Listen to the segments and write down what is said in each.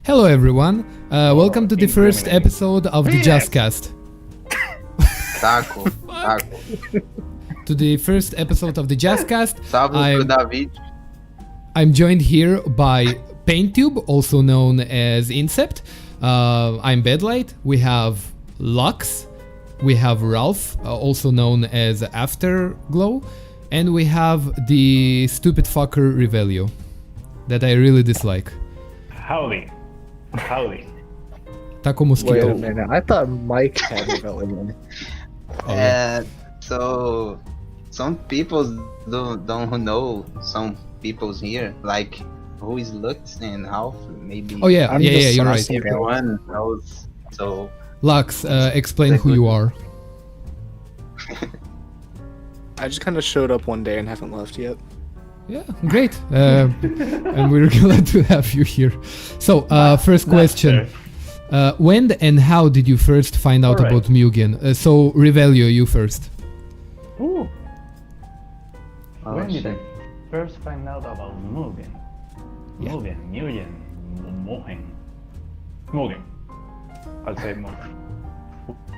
Hello everyone, welcome to the first episode of the JUSCast. Taco. To the first episode of the JUSCast, Salve pro David. I'm joined here by PaintTube, also known as Incept. I'm Bedlight, we have Lux, we have Ralph, also known as Afterglow, and we have the stupid fucker Rivelio, that I really dislike. Howdy. Taco Wait Mosquito. a minute, I thought Mike had Rivelio. So some people don't know some people's here, like who is Lux and Half, maybe. Oh yeah, I'm yeah, just you're right. saucy. Everyone knows. So Lux, explain who you are. I just kind of showed up one day and haven't left yet. Yeah, great. And we're glad to have you here. So, first question. When and how did you first find out Alright. about Mugen? So, Rivelio, you first. Ooh. Oh, When did shit. I first find out about Mugen? Yeah. Mugen. I'll say Mugen.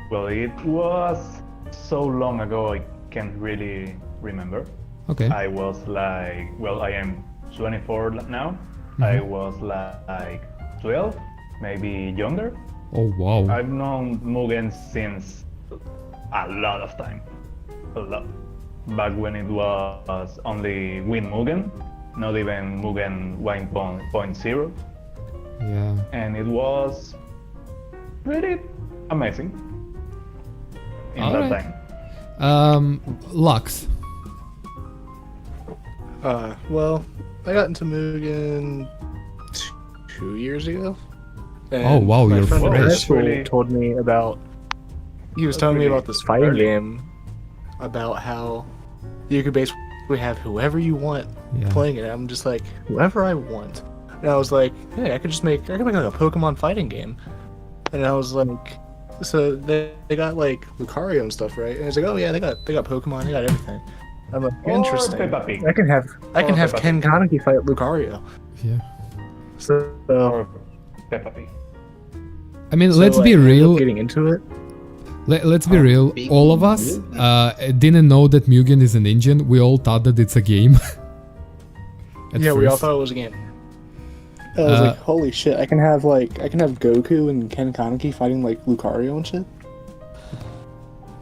Well, it was so long ago I can't really remember. Okay. I was like, well, I am 24 now. I was like 12, maybe younger. Oh, wow. I've known Mugen since a lot of time. A lot. Back when it was only Win Mugen, not even Mugen 1.0. Yeah. And it was pretty amazing in that Alright. time. Lux. Well, I got into Mugen 2 years ago. And Oh, wow, my you're friend in high fresh. school Really- told me about. He was That's telling me really about this fighting early. game, about how you could basically have whoever you want Yeah. playing it. I'm just like, whoever I want. And I was like, hey, I could make like a Pokemon fighting game. And I was like, so they got like Lucario and stuff, right? And it's like, oh yeah, they got Pokemon, they got everything. I'm like, interesting. Or Peppa Pig. I can have Peppa Ken Pig. Kaneki fight Lucario. Yeah. So, Or Peppa Pig. I mean, so let's I be ended up real. Getting into it. Let's be real. big All of us didn't know that Mugen is an engine. We all thought that it's a game. At Yeah, we all first. thought it was a game. I was like, holy shit! I can have Goku and Ken Kaneki fighting like Lucario and shit.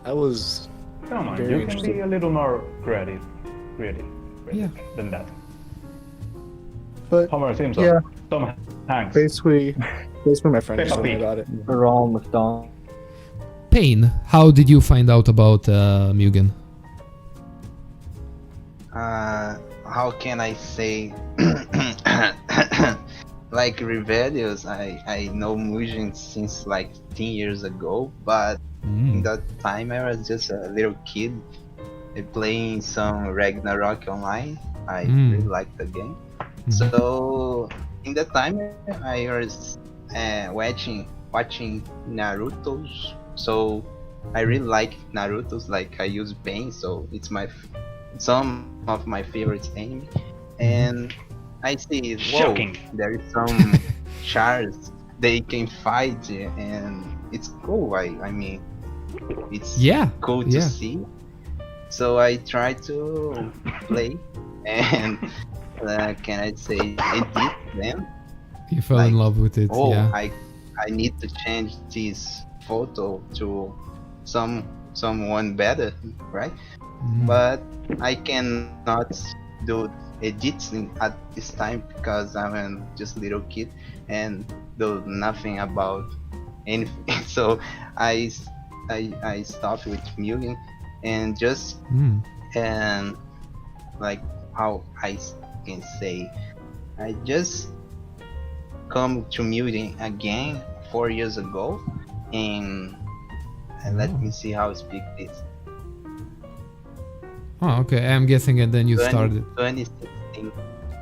I was Come on, Very you can interesting. be a little more creative Yeah. than that. But Homer Simpson, yeah. Tom Hanks. basically my friend Peppa just told me Pig. about it. Ronald McDonald. Pain, how did you find out about Mugen? how can I say? Like Revelios, I know Mugen since like 10 years ago, but in that time I was just a little kid playing some Ragnarok online. I really liked the game. So in that time I was watching Naruto's. So I really like Naruto's. Like I use Pain, so it's some of my favorite anime. And I see, whoa, Shocking. there is some shards they can fight, and it's cool. I mean, it's Yeah. cool to yeah. see. So I try to play, and can I say edit them? You fell in Like, love with it. Oh, Yeah. I need to change this photo to someone better, right? But I cannot do editing at this time because I'm just a little kid and do nothing about anything. So I stopped with Mugen and just and like how I can say, I just come to Mugen again 4 years ago, and let me see how I speak this. Oh, okay. I'm guessing, and then you 20 started. 2016.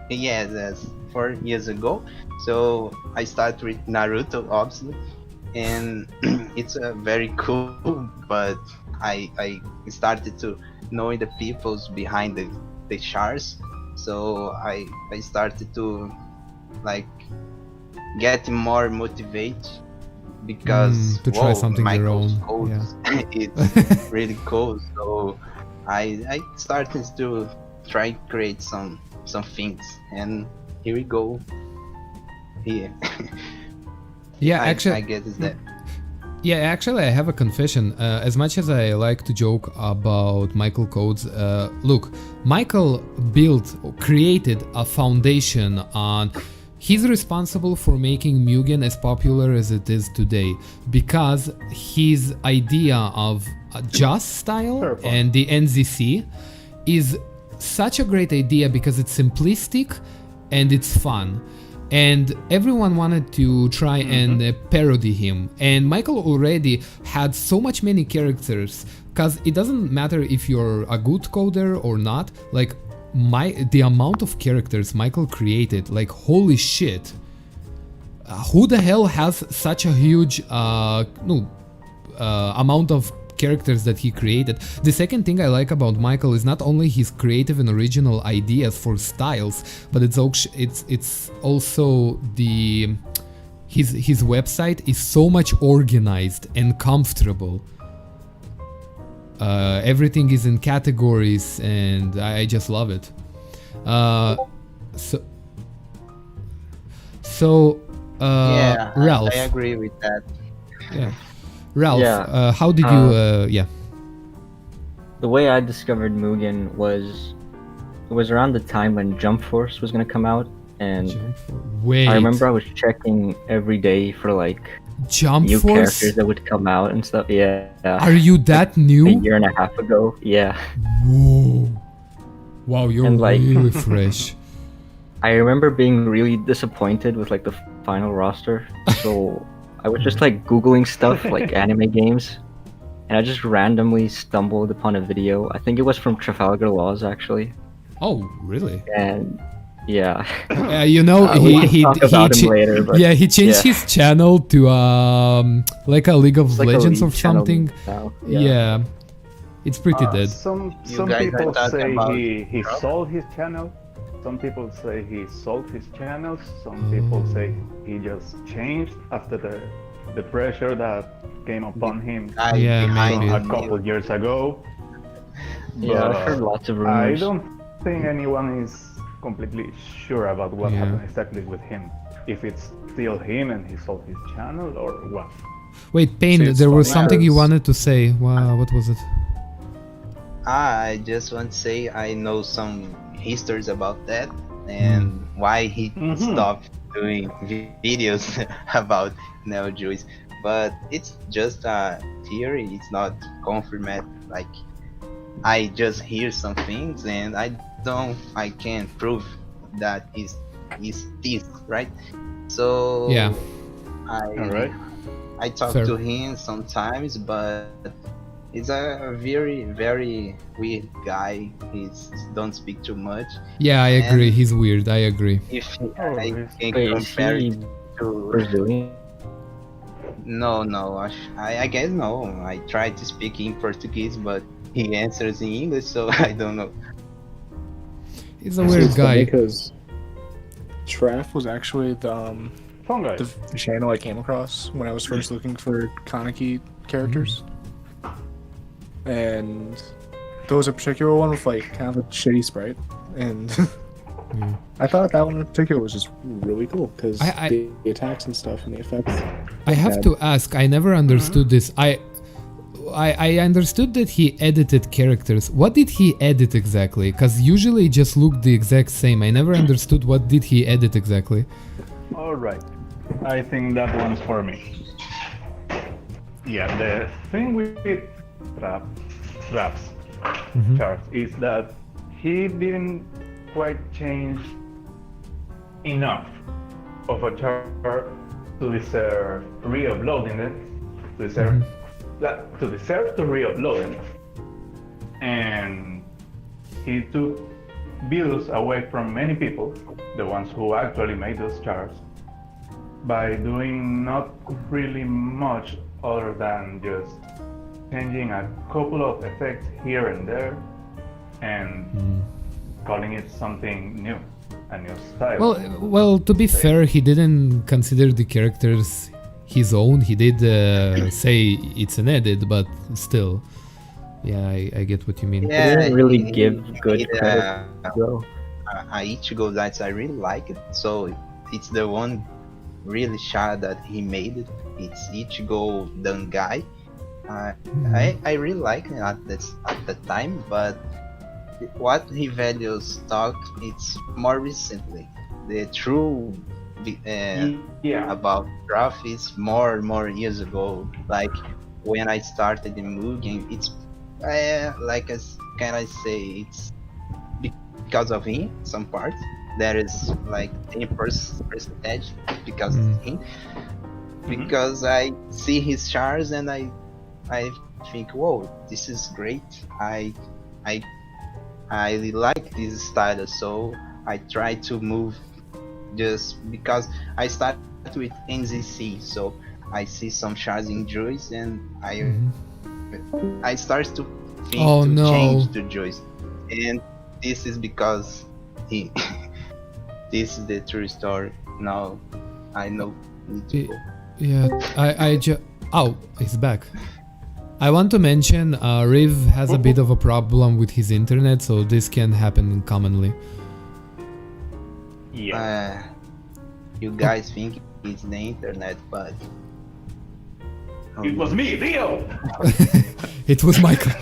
Yes, that's 4 years ago. So I started with Naruto, obviously, and it's very cool. But I started to knowing the peoples behind the shards. So I started to like get more motivated because to try something your Michael's own. code Yeah. it's really cool. So I started to try to create some things, and here we go. Here. Yeah, I actually, guess it's that. yeah, actually, I have a confession. As much as I like to joke about Michael codes, look, Michael created a foundation on. He's responsible for making Mugen as popular as it is today because his idea of a JUS style and the NZC is such a great idea because it's simplistic and it's fun. And everyone wanted to try and parody him. And Michael already had so many characters because it doesn't matter if you're a good coder or not. Like the amount of characters Michael created, like holy shit. Who the hell has such a huge amount of characters that he created? The second thing I like about Michael is not only his creative and original ideas for styles, but it's also his website is so much organized and comfortable. Everything is in categories, and I just love it. Ralph. I agree with that. Yeah. Ralph, Yeah. how did you? The way I discovered Mugen was it was around the time when Jump Force was gonna come out, and Wait. I remember I was checking every day for like Jump new Force? characters that would come out and stuff. Yeah. Are you that new? A year and a half ago. Yeah. Whoa. Wow, you're And, like- really fresh. I remember being really disappointed with like the final roster. So I was just like Googling stuff like anime games, and I just randomly stumbled upon a video. I think it was from Trafalgar Laws actually. Oh, really? And yeah. You know, We can talk about him later, but he changed his channel to like a League of it's like a Legends or league channel something. now. Yeah. It's pretty dead. Some You guys are people talking say about he sold his channel. Some people say he sold his channel. Some people say he just changed after the pressure that came upon him Guy Yeah, behind maybe. a him. couple years ago. Yeah, I've But heard lots of I rumors. don't think anyone is completely sure about what Yeah. happened exactly with him. If it's still him and he sold his channel or what. Wait, Payne, See, it's there was funny something you because- wanted to say. Wow, what was it? I just want to say I know some histories about that and why he stopped doing videos about Neo Jews. But it's just a theory, it's not confirmed. Like I just hear some things and I can't prove that is this, right? So Yeah. Alright. I talk Fair. to him sometimes, but he's a very, very weird guy. He don't speak too much. Yeah, I agree. And- He's weird. I agree. If Oh, I he's- can Wait, is compare he it to Brazilian? no, I guess no. I tried to speak in Portuguese, but he answers in English, so I don't know. He's a weird guy. Because Traff was actually Fun guy. the channel I came across when I was first looking for Kaneki characters. And there was a particular one with like kind of a shitty sprite, and I thought that one in particular was just really cool because I- the attacks and stuff and the effects. I have to ask. I never understood this. I understood that he edited characters. What did he edit exactly? Because usually it just looked the exact same. I never understood what did he edit exactly. Alright. I think that one's for me. Yeah, the thing with Traps charts is that he didn't quite change enough of a chart to deserve re-uploading it. To deserve to re-upload it. And he took views away from many people, the ones who actually made those charts, by doing not really much other than just changing a couple of effects here and there and calling it something new. a new style. Well, to be fair, he didn't consider the characters his own. He did say it's an edit, but still, yeah, I get what you mean. He didn't really give good made credit, though. a Ichigo that I really like it. So it's the one really shot that he made it. It's Ichigo Dangai. I really like it at the time, but what Rivelio's talk it's more recently. The true Yeah. about draft is more years ago. Like when I started in Mugen, it's like as can I say it's because of him. Some parts there is like 10% because of him. Because I see his chars and I think, whoa, this is great. I like this style, so I try to move just because I started with NZC, so I see some shards in JUS and I start to think change to JUS, and this is because he. This is the true story. Now I know. Yeah, oh, he's back. I want to mention Riv has a bit of a problem with his internet, so this can happen commonly. Yeah. You guys think it's the internet, but It was me, Rio! It was Michael.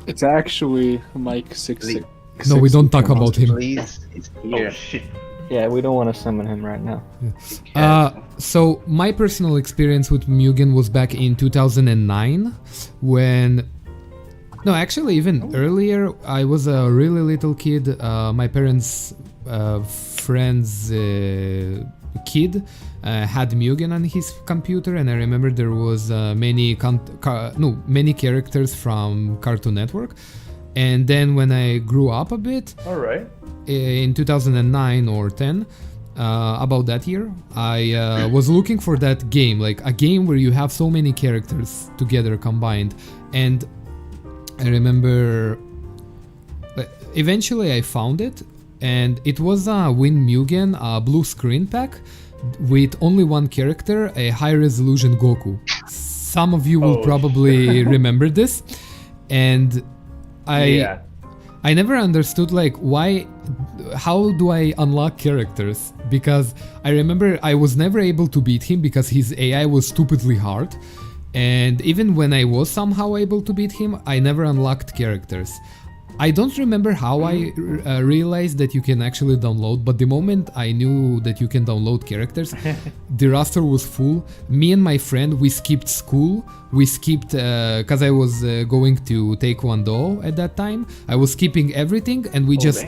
It's actually Mike 66. No, we don't talk about him. please, it's Oh here. shit. Yeah, we don't want to summon him right now. So my personal experience with Mugen was back in 2009 when... No, actually even earlier. I was a really little kid. My parents' friend's kid had Mugen on his computer, and I remember there was many characters from Cartoon Network. And then when I grew up a bit, Alright. in 2009 or 10, about that year, I was looking for that game, like a game where you have so many characters together combined. And I remember eventually I found it, and it was a Win Mugen, a blue screen pack with only one character, a high resolution Goku. Some of you will probably remember this. And I never understood like how do I unlock characters, because I remember I was never able to beat him because his AI was stupidly hard, and even when I was somehow able to beat him, I never unlocked characters. I don't remember how I realized that you can actually download, but the moment I knew that you can download characters, the roster was full. Me and my friend, we skipped school. We skipped, because I was going to Taekwondo at that time. I was skipping everything, and we just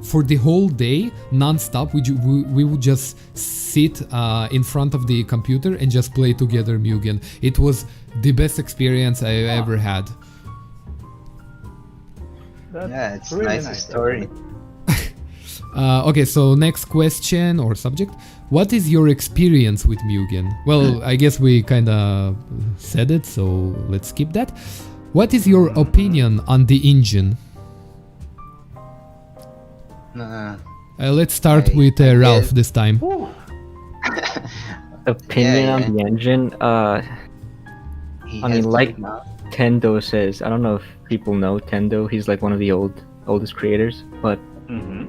for the whole day, non-stop, we would just sit in front of the computer and just play together Mugen. It was the best experience I ever had. It's really nice story. Okay, so next question or subject. What is your experience with Mugen? Well, I guess we kinda said it, so let's skip that. What is your opinion on the engine? Let's start with Ralph this time. Opinion on the engine? I mean, like Tendo says, I don't know if people know Tendo. He's like one of the oldest creators, but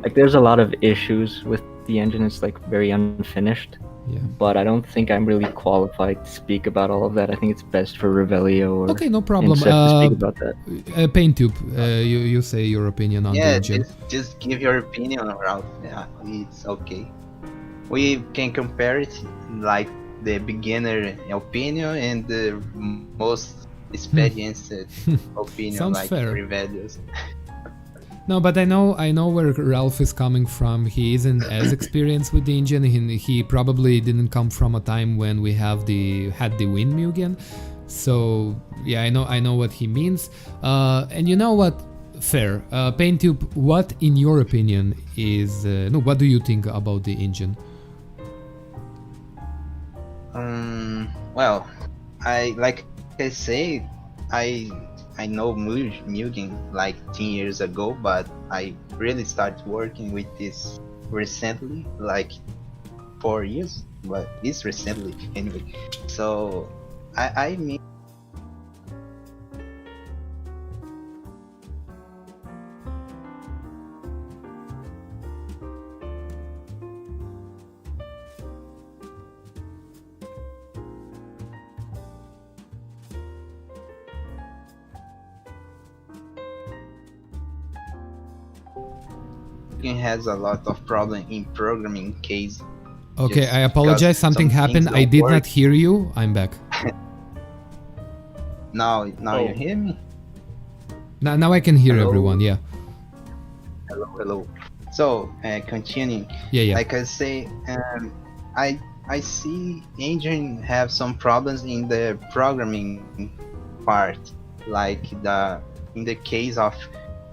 like there's a lot of issues with the engine. It's like very unfinished. Yeah. But I don't think I'm really qualified to speak about all of that. I think it's best for Rivelio or Okay, no problem. Insect to speak about that. Paintube, you say your opinion on the engine. Just give your opinion, Ralph. Yeah, it's okay. We can compare it like the beginner opinion and the most experienced opinion, Sounds like fair. Rivelio's. No, but I know where Ralph is coming from. He isn't as experienced with the engine. He probably didn't come from a time when we had the Win Mugen. So yeah, I know what he means. And you know what? Fair. Paintube, what in your opinion is what do you think about the engine? Well, I I know Mugen like 10 years ago, but I really started working with this recently, like 4 years, but it's recently anyway. So I mean, Mugen has a lot of problem in programming case. Okay, Just I apologize. because Something some things happened. I don't did work. not hear you. I'm back. Now Oh. you hear me? Now I can hear Hello? everyone. Yeah. Hello. So continuing. Yeah. Like I say, I see engine have some problems in the programming part, like in the case of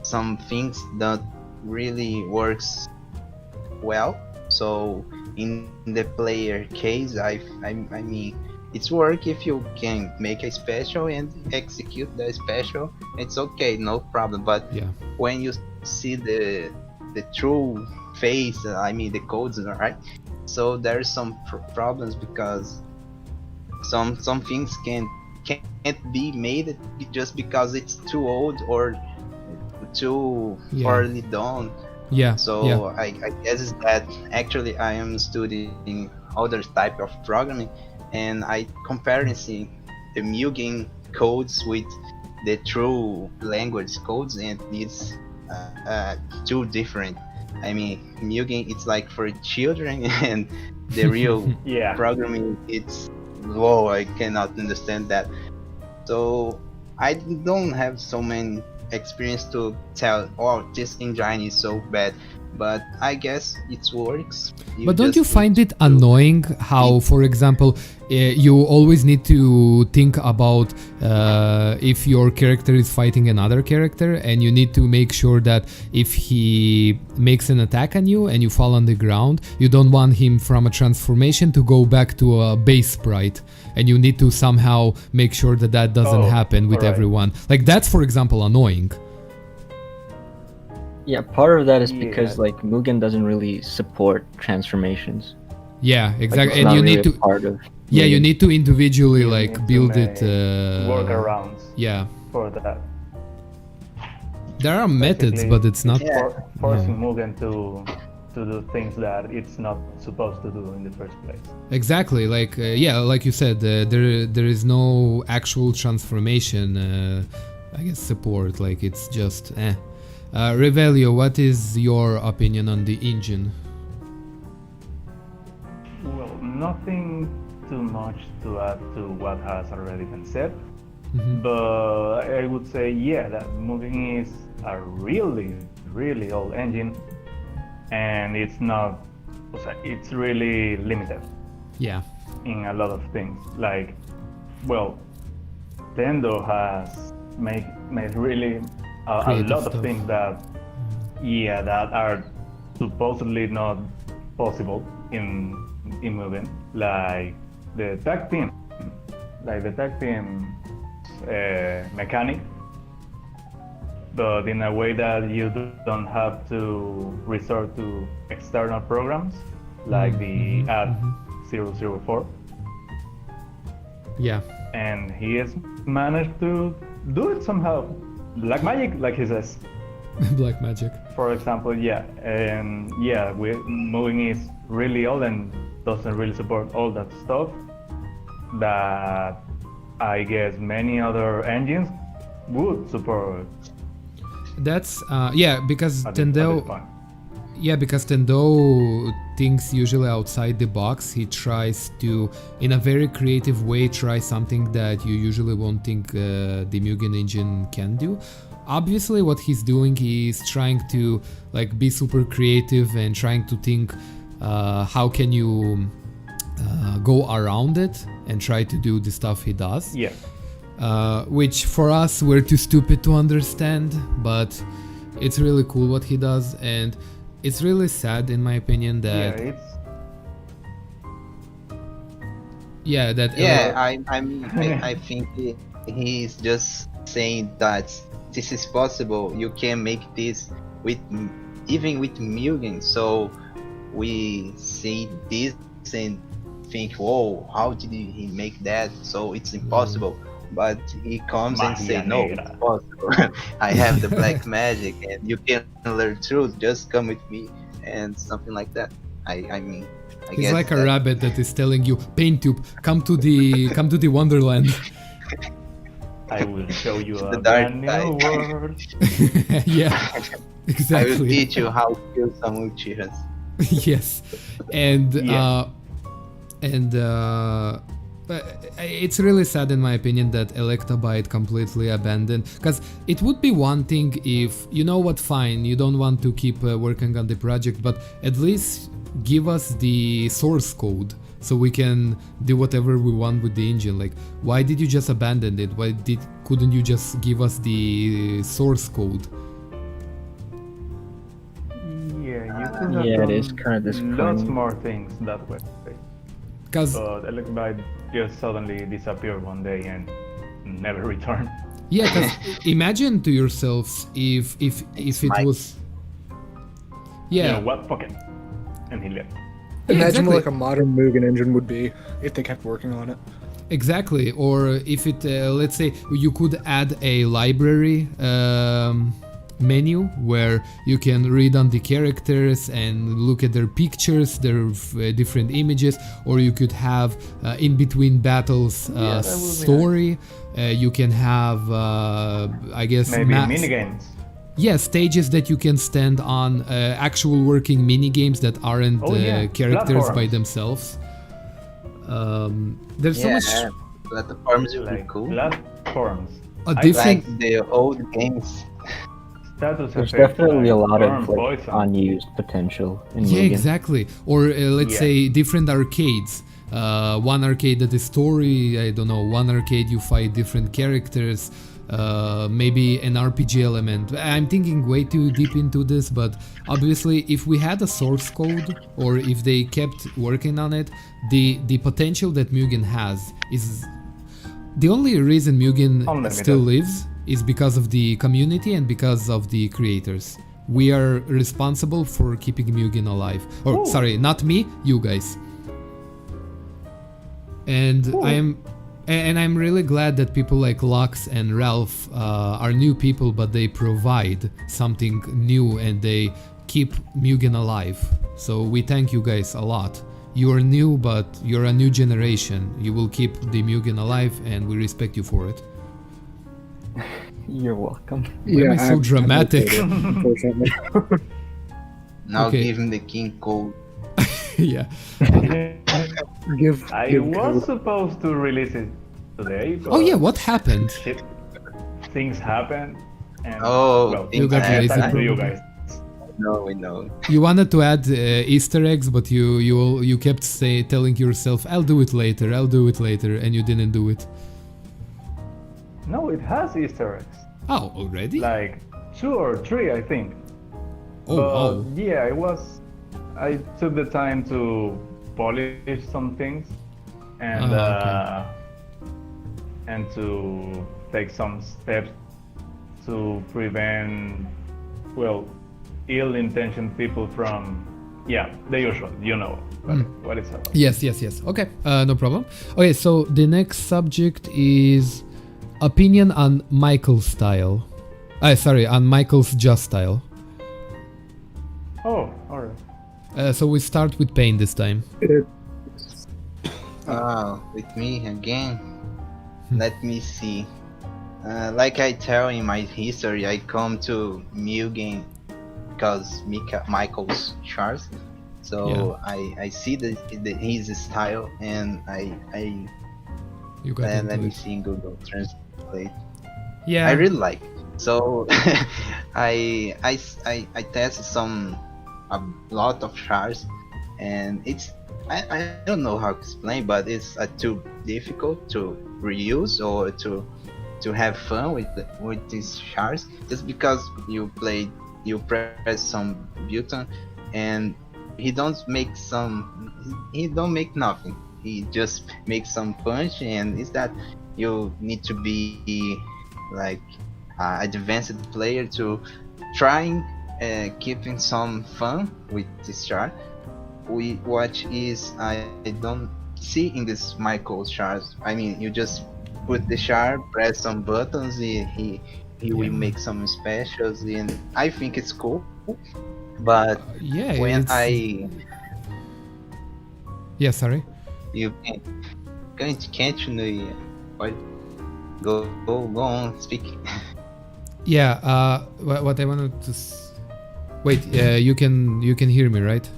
some things that really works well. So in the player case, I mean, it's work if you can make a special and execute the special. It's okay, no problem. But Yeah. when you see the true face, I mean the codes, right? So there's some problems because some things can't be made just because it's too old or too Yeah. poorly done. Yeah. So yeah. I guess that actually I am studying other type of programming, and I comparing the Mugen codes with the true language codes, and it's too different. I mean, Mugen it's like for children, and the real Yeah. programming it's whoa, I cannot understand that. So I don't have so many experience to tell, oh, this engine is so bad, but I guess it works. But don't just you need find it to- annoying how, for example, you always need to think about if your character is fighting another character, and you need to make sure that if he makes an attack on you and you fall on the ground, you don't want him from a transformation to go back to a base sprite, and you need to somehow make sure that that doesn't Oh, happen with alright. everyone. Like that's, for example, annoying. Yeah, part of that is Yeah. because like Mugen doesn't really support transformations. Yeah, Like, exactly. it's And not you really need a to, part of. yeah, you Mugen. need to individually You like need to build it. make workarounds Yeah, for that. there are methods, Basically, but it's not. Yeah. Forcing Mugen to do things that it's not supposed to do in the first place. Exactly, like yeah, like you said, there is no actual transformation. I guess support. Like it's just. Rivelio, what is your opinion on the engine? Well, nothing too much to add to what has already been said, Mhm. but I would say, yeah, that Mugen is a really, really old engine, and it's not, it's really limited Yeah, in a lot of things. Like, well, Nintendo has made really a Creative lot stuff. of things that, yeah, that are supposedly not possible in Mugen, like the tag team, mechanic, but in a way that you don't have to resort to external programs like the add 004, yeah, and he has managed to do it somehow. Black magic, like he says. black magic. For example, yeah, and yeah, Mugen is really old and doesn't really support all that stuff that I guess many other engines would support. That's yeah, because At this Tendo. point. Yeah, because Tendo thinks usually outside the box. He tries to, in a very creative way, try something that you usually won't think the Mugen engine can do. Obviously, what he's doing is trying to like be super creative and trying to think how can you go around it and try to do the stuff he does. Yeah, Which for us we're too stupid to understand, but it's really cool what he does, and it's really sad in my opinion yeah, that it's yeah that Yeah, I mean, I think he's just saying that this is possible. You can make this with even with Mugen. So we see this and think, whoa, how did he make that? So it's impossible. But he comes and Magia say, no, negra. it's possible. I have the black magic, and you can learn truth. Just come with me, and something like that. I mean, I He's guess like a that- rabbit that is telling you, PaintTube, come to the Wonderland. I will show you The a dark brand new side. world. Yeah, I will exactly. teach you how to kill some Uchihas. Yes, and Yeah. but it's really sad in my opinion that Electabite completely abandoned, because it would be one thing if, you know what, fine, you don't want to keep working on the project, but at least give us the source code so we can do whatever we want with the engine. Like, why did you just abandon it? Couldn't you just give us the source code? Yeah, you could have Yeah, it done is kind of lots disappointing. more things that way. Because But Electabite just suddenly disappeared one day and never returned. yeah, because imagine to yourselves if it Mike. was You yeah. know what? Fuck it. And he left. Yeah, Imagine what exactly. like a modern Mugen engine would be if they kept working on it. Exactly, or if it, let's say, you could add a library menu where you can read on the characters and look at their pictures, their different images, or you could have in between battles that would be story. You can have, I guess, Maybe minigames. Yeah, stages that you can stand on, actual working mini games that aren't Oh, yeah, characters by platforms. themselves. There's so Yeah, much platforms would be Like cool. platforms. a I different. Like the old games. Status There's effects definitely a like lot Burn of like Poison. unused potential in Yeah, Mugen. exactly. Or let's Yeah. say different arcades. One arcade that is story, I don't know. One arcade you fight different characters. Maybe an RPG element. I'm thinking way too deep into this, but obviously, if we had a source code, or if they kept working on it, the potential that Mugen has is the only reason Mugen Unlimited. still lives is because of the community and because of the creators. We are responsible for keeping Mugen alive. Or Ooh. sorry, not me, you guys. And I'm really glad that people like Lux and Ralph are new people, but they provide something new and they keep Mugen alive. So we thank you guys a lot. You are new, but you're a new generation. You will keep the Mugen alive, and we respect you for it. You're welcome. Why am I so dramatic? Unfortunately. Now Okay. give him the king code. Yeah. give I give was code. supposed to release it today. Oh yeah, but what happened? shit, things happened. And, Oh, well, things got happen. lazy. thanks to you guys. No, we know. You wanted to add Easter eggs, but you kept telling yourself, "I'll do it later, I'll do it later," and you didn't do it. No, it has Easter eggs. Oh, already? Like 2 or 3, I think. Oh, But wow. yeah, I took the time to polish some things and Ah, and to take some steps to prevent, well, ill-intentioned people from, the usual, you know what it's about. Yes. Okay, no problem. Okay, so the next subject is opinion on Michael's style. On Michael's JUS style. Oh, alright. So we start with Pain this time. With me again. Let me see. Like I tell in my history, I come to Mugen because Michael's Charles. So I see his style, and You got let into me it. see in Google Translate. Yeah. I really like it. So I tested a lot of shards, and I don't know how to explain, but it's too difficult to reuse or to have fun with these shards, just because you press some button and he don't make nothing. He just makes some punch, and it's that you need to be like advanced player to trying keeping some fun with this chart. What is I don't see in this Michael charts. I mean, you just put the chart, press some buttons, he will make some specials, and I think it's cool. But Yeah, when sorry. you can't what go on speak. Yeah, what I wanted to wait, you can hear me, right?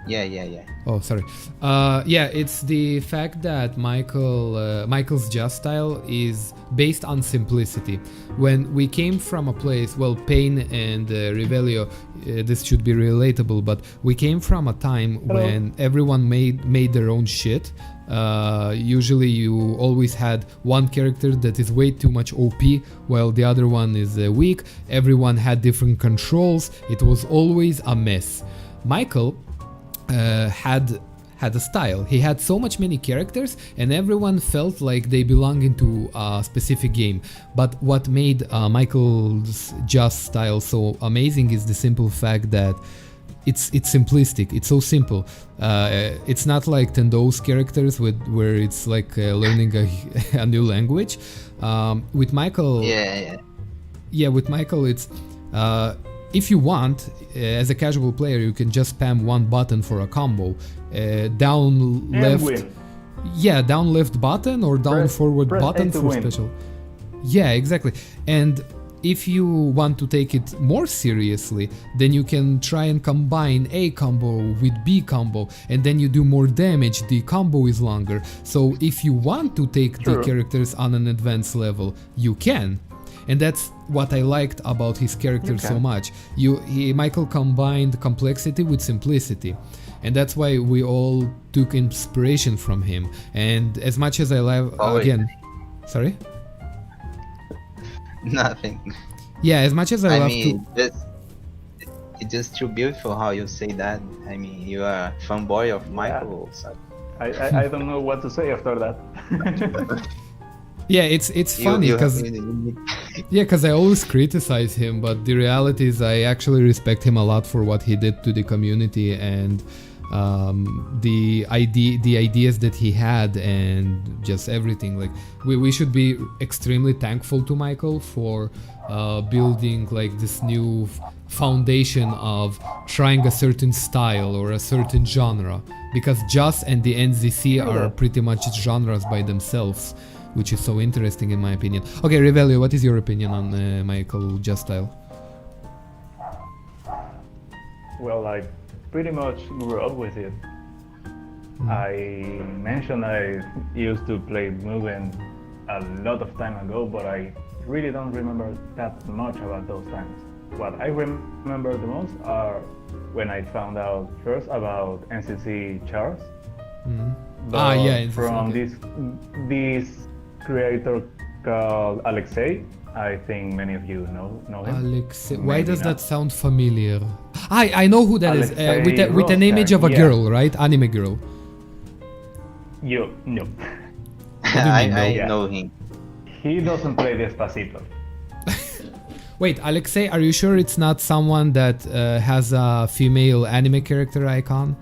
Yeah. Oh, sorry. Yeah, it's the fact that Michael's JUS style is based on simplicity. When we came from a place, well, Pain and Rivelio, this should be relatable, but we came from a time when everyone made their own shit. Usually you always had one character that is way too much OP while the other one is weak. Everyone had different controls. It was always a mess. Michael had a style. He had so many characters and everyone felt like they belong into a specific game. But what made Michael's JUS style so amazing is the simple fact that it's simplistic. It's so simple. It's not like Tendo's characters where it's like learning a new language. With Michael, with Michael, it's if you want, as a casual player, you can just spam one button for a combo. Down left, down left button or down forward button for special. Yeah, exactly. And if you want to take it more seriously, then you can try and combine A combo with B combo, and then you do more damage, the combo is longer. So if you want to take the characters on an advanced level, you can. And that's what I liked about his character so much. Michael combined complexity with simplicity. And that's why we all took inspiration from him. And as much as I love, sorry? Nothing. Yeah, as much as I love it's just too beautiful how you say that. I mean, you are a fanboy of Michael. So. I don't know what to say after that. Yeah, it's funny because I always criticize him, but the reality is I actually respect him a lot for what he did to the community and the ideas that he had and just everything. Like we should be extremely thankful to Michael for building like this new foundation of trying a certain style or a certain genre, because JUS and the NZC are pretty much genres by themselves, which is so interesting in my opinion. Okay, Rivelio, what is your opinion on Michael JUS style? Well, I pretty much grew up with it. I mentioned I used to play MUGEN a lot of time ago, but I really don't remember that much about those times. What I remember the most are when I found out first about NCC charts. From this creator called Alexei. I think many of you know him. Alexei. Why does that sound familiar? I know who that Alexei is. With an image of a girl, right? Anime girl. No. I know him. He doesn't play Despacito. Wait, Alexei, are you sure it's not someone that has a female anime character icon?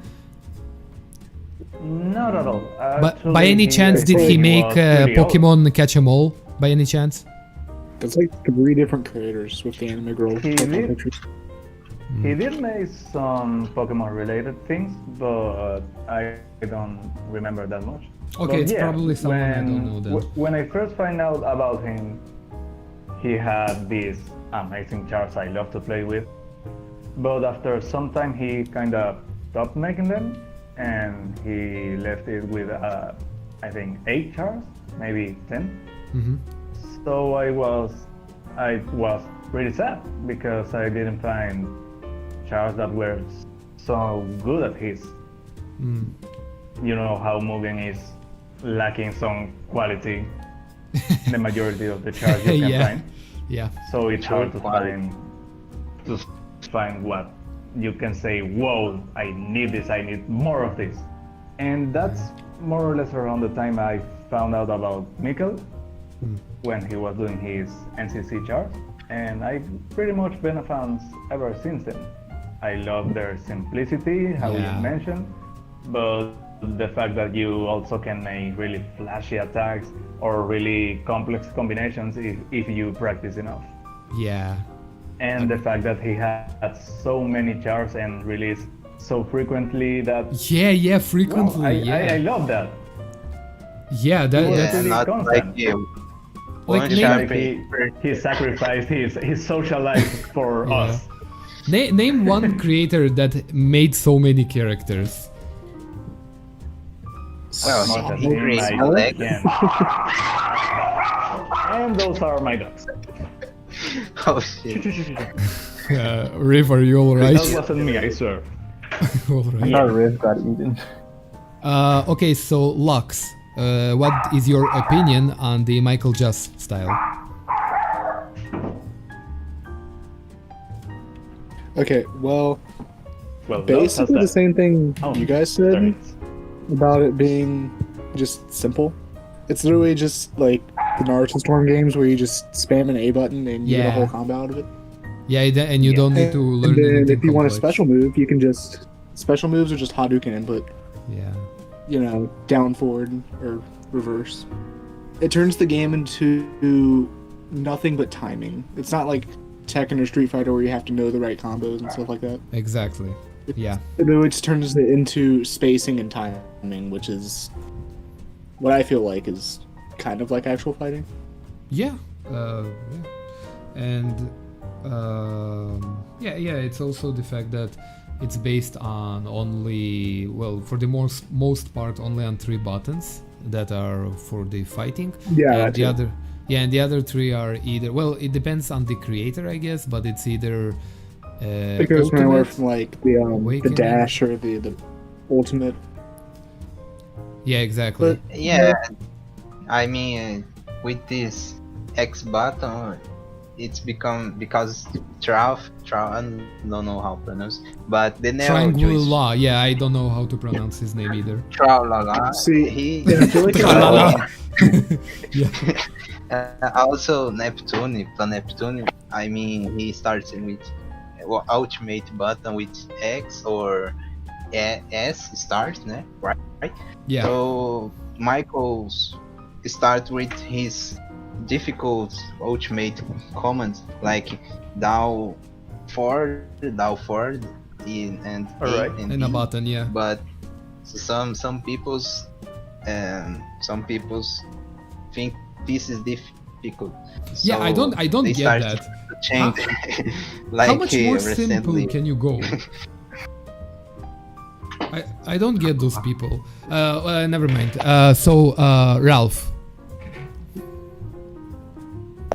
Not at all. But by any chance, did he make Pokemon Catch 'em All? By any chance? That's like 3 different creators with the anime girl. He did make some Pokemon related things, but I don't remember that much. Okay, it's probably someone I don't know then. When I first find out about him, he had these amazing charts I love to play with. But after some time, he kind of stopped making them, and he left it with, I think, 8 charts, maybe 10. So I was pretty sad because I didn't find charts that were so good at his. You know how MUGEN is lacking some quality in the majority of the charts you can find. Yeah. So it's hard to find what you can say, whoa, I need this, I need more of this. And that's more or less around the time I found out about Mikel. when he was doing his NCC chart, and I've pretty much been a fan ever since then. I love their simplicity, how Yeah. you mentioned, but the fact that you also can make really flashy attacks or really complex combinations if you practice enough. Yeah. And the fact that he had so many charts and released so frequently that Yeah, frequently. wow, I yeah. love that. Yeah, that, Yeah. that's Yeah, not constant. like you. Like One name- chart He sacrificed his social life for Yeah. us. Name one creator that made so many characters. Well, Much as he him, creates I collect. can. And those are my dogs. Oh shit. Riv, are you alright? That wasn't me, I swear. I Alright. thought Riv got eaten. Okay, so Lux, what is your opinion on the Michael JUS style? Okay, well, Well, those has basically the that. same thing Oh, you guys there said it is. about it being just simple. It's literally just like the Naruto Storm games where you just spam an A button and you get a Yeah. whole combo out of it. Yeah, and you don't need to learn And then anything if you want a complex. special move, you can just special moves are just Hadouken input. Yeah. You know, down, forward, or reverse. It turns the game into nothing but timing. It's not like Tekken or Street Fighter where you have to know the right combos and stuff like that. Exactly. Yeah. It literally just turns it into spacing and timing, which is what I feel like is kind of like actual fighting. Yeah. And it's also the fact that it's based on only, well, for the most part, only on 3 buttons that are for the fighting. Yeah, and that's the it. other, yeah, and the other 3 are either, well, it depends on the creator, I guess, but it's either It goes from anywhere ultimate. from like the Awakening. dash or the ultimate. Yeah, exactly. But Yeah, I mean, with this X button, it's become because I don't know how to pronounce, but the neo choice Triangula. Yeah, I don't know how to pronounce his name either. Tralala. See, He I feel like Tralala. Yeah. Also Neptune. I mean, he starts with ultimate button with X or S start, né? Right? Yeah. So Michael's start with his difficult ultimate commands like down forward, and Alright. A and And a B. button, yeah. But some people's think this is difficult. Yeah, I don't they get start that. to change. Like How much more recently. simple can you go? I don't get those people. Never mind. So Ralph.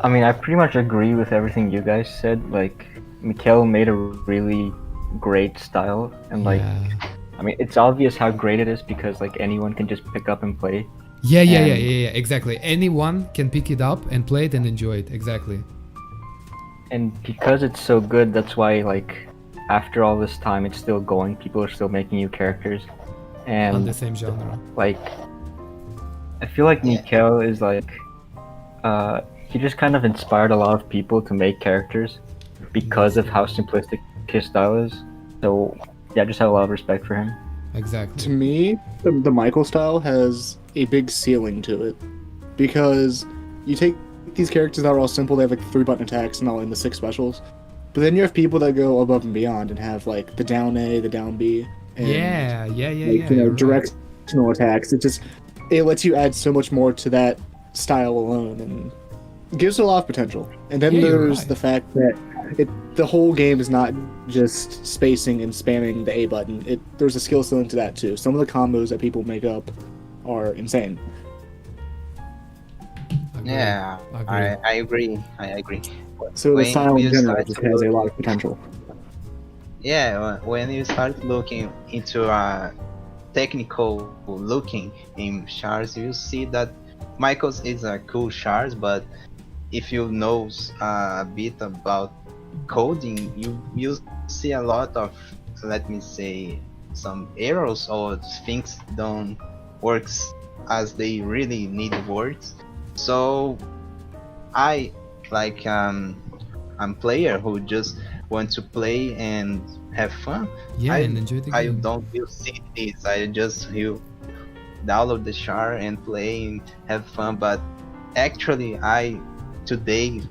I mean, I pretty much agree with everything you guys said. Like, Mikel made a really great style, and like, Yeah. I mean, it's obvious how great it is because like anyone can just pick up and play. Yeah, And- exactly. Anyone can pick it up and play it and enjoy it. Exactly. And because it's so good, that's why like after all this time, it's still going. People are still making new characters, On and the same genre. like, I feel like Yeah. Mikel is like, he just kind of inspired a lot of people to make characters because of how simplistic his style is. So yeah, I just have a lot of respect for him. to Exactly. me, the Michael style has a big ceiling to it because you take these characters that are all simple. They have like 3-button attacks and all in the 6 specials. But then you have people that go above and beyond and have like the down A, the down B, and Yeah. like, You're you know, right. directional attacks. It lets you add so much more to that style alone and gives it a lot of potential. And then Yeah, you're there's right. the fact that the whole game is not just spacing and spamming the A button. There's a skill ceiling to that too. Some of the combos that people make up are insane. Agree. Yeah, Agree. I agree. So the When style in you general start just to has a look- lot of potential. Yeah, when you start looking into technical looking in shards, you see that Michael's is a cool shard, but if you know a bit about coding, you see a lot of, let me say, some errors or things don't works as they really need works. So I like I'm player who just want to play and have fun. Yeah, I and enjoy the I game. don't use CDs. I just will download the char and play and have fun. But actually, today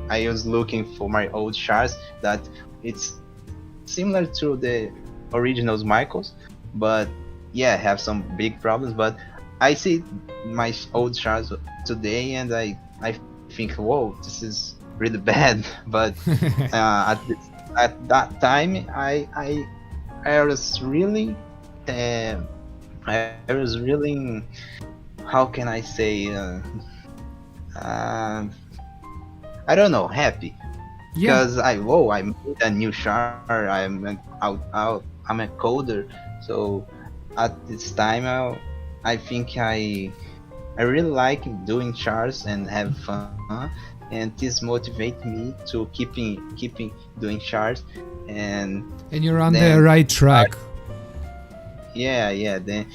I was looking for my old chars that it's similar to the originals Michaels, but yeah, have some big problems. But I see my old chars today and I think, whoa, this is really bad. But at that time, I was really, I was really, how can I say, uh, I don't know, happy Yeah, because I made a new char. I'm a coder, so at this time I think I really like doing chars and have fun, and this motivates me to keeping doing chars, and and you're on the then right track. yeah, then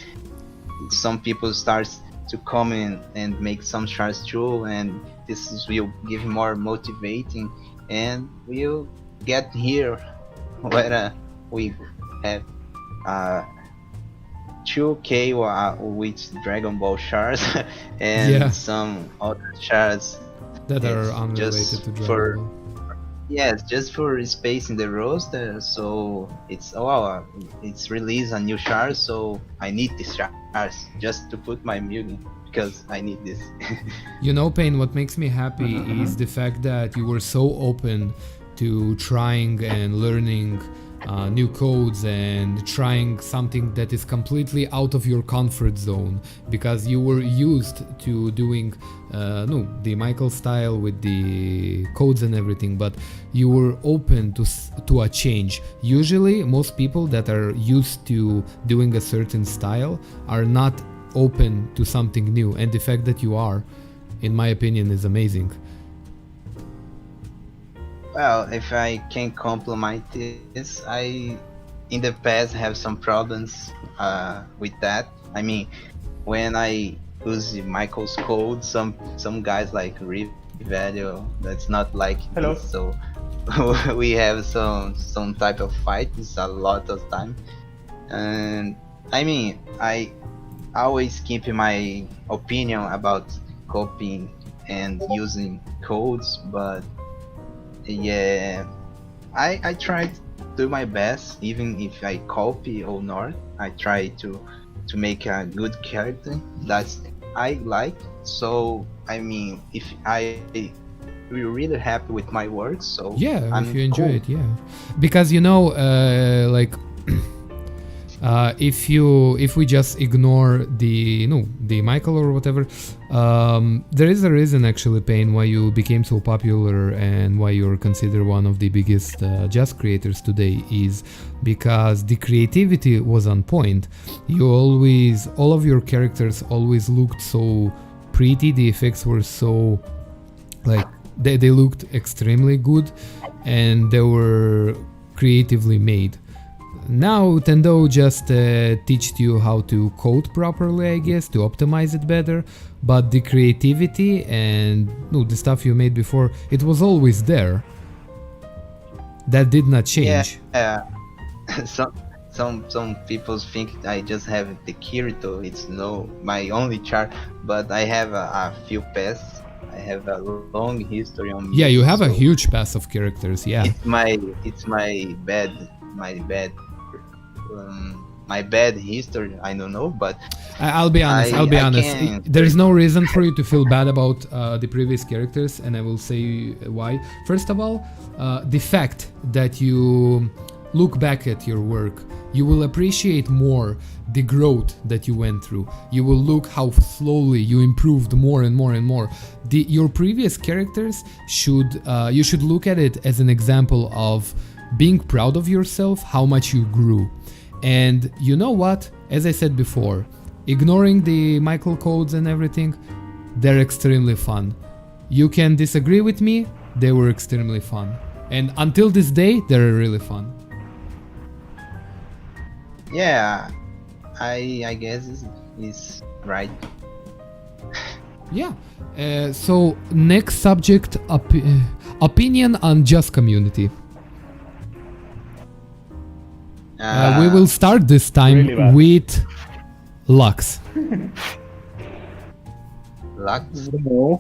some people start to come in and make some chars too, and will give more motivating, and we'll get here where we have uh 2K with Dragon Ball shards and Yeah. some other shards. That are It's unrelated just to Dragon for Ball. yes, just for space in the roster. So it's released a new shard, so I need these shards just to put my Mugen because I need this. You know, Payne, what makes me happy is the fact that you were so open to trying and learning new codes and trying something that is completely out of your comfort zone, because you were used to doing the Michael style with the codes and everything, but you were open to a change. Usually most people that are used to doing a certain style are not open to something new, and the fact that you are, in my opinion, is amazing. Well, if I can compliment this, I in the past have some problems with that. I mean, when I use Michael's code, some guys like Rivelio, that's not like Hello. this, so we have some type of fights a lot of time. And I mean, I always keep my opinion about copying and using codes, but yeah, I try to do my best, even if I copy or not. I try to make a good character that I like. So I mean, if I really happy with my work, so Yeah, I'm if you enjoy cool. it, yeah. Because like if we just ignore the Michael or whatever, there is a reason actually, Payne, why you became so popular and why you're considered one of the biggest JUS creators today, is because the creativity was on point. All of your characters always looked so pretty. The effects were so like they looked extremely good, and they were creatively made. Now Tendo just teached you how to code properly, I guess, to optimize it better, but the creativity and the stuff you made before, it was always there. That did not change. Yeah, some people think I just have the Kirito. It's no my only chart, but I have a few paths. I have a long history on me. Yeah, you have a so huge pass of characters, yeah. it's my bad history. I don't know, but I'll be honest. I'll be I honest. can- There is no reason for you to feel bad about the previous characters, and I will say why. First of all, the fact that you look back at your work, you will appreciate more the growth that you went through. You will look how slowly you improved more and more and more. Your previous characters you should look at it as an example of being proud of yourself, how much you grew. And you know what? As I said before, ignoring the Michael codes and everything, they're extremely fun. You can disagree with me, they were extremely fun. And until this day, they're really fun. yeah, I guess is right. Yeah. So next subject, opinion on JUS community. We will start this time Really bad. with Lux. Lux. No.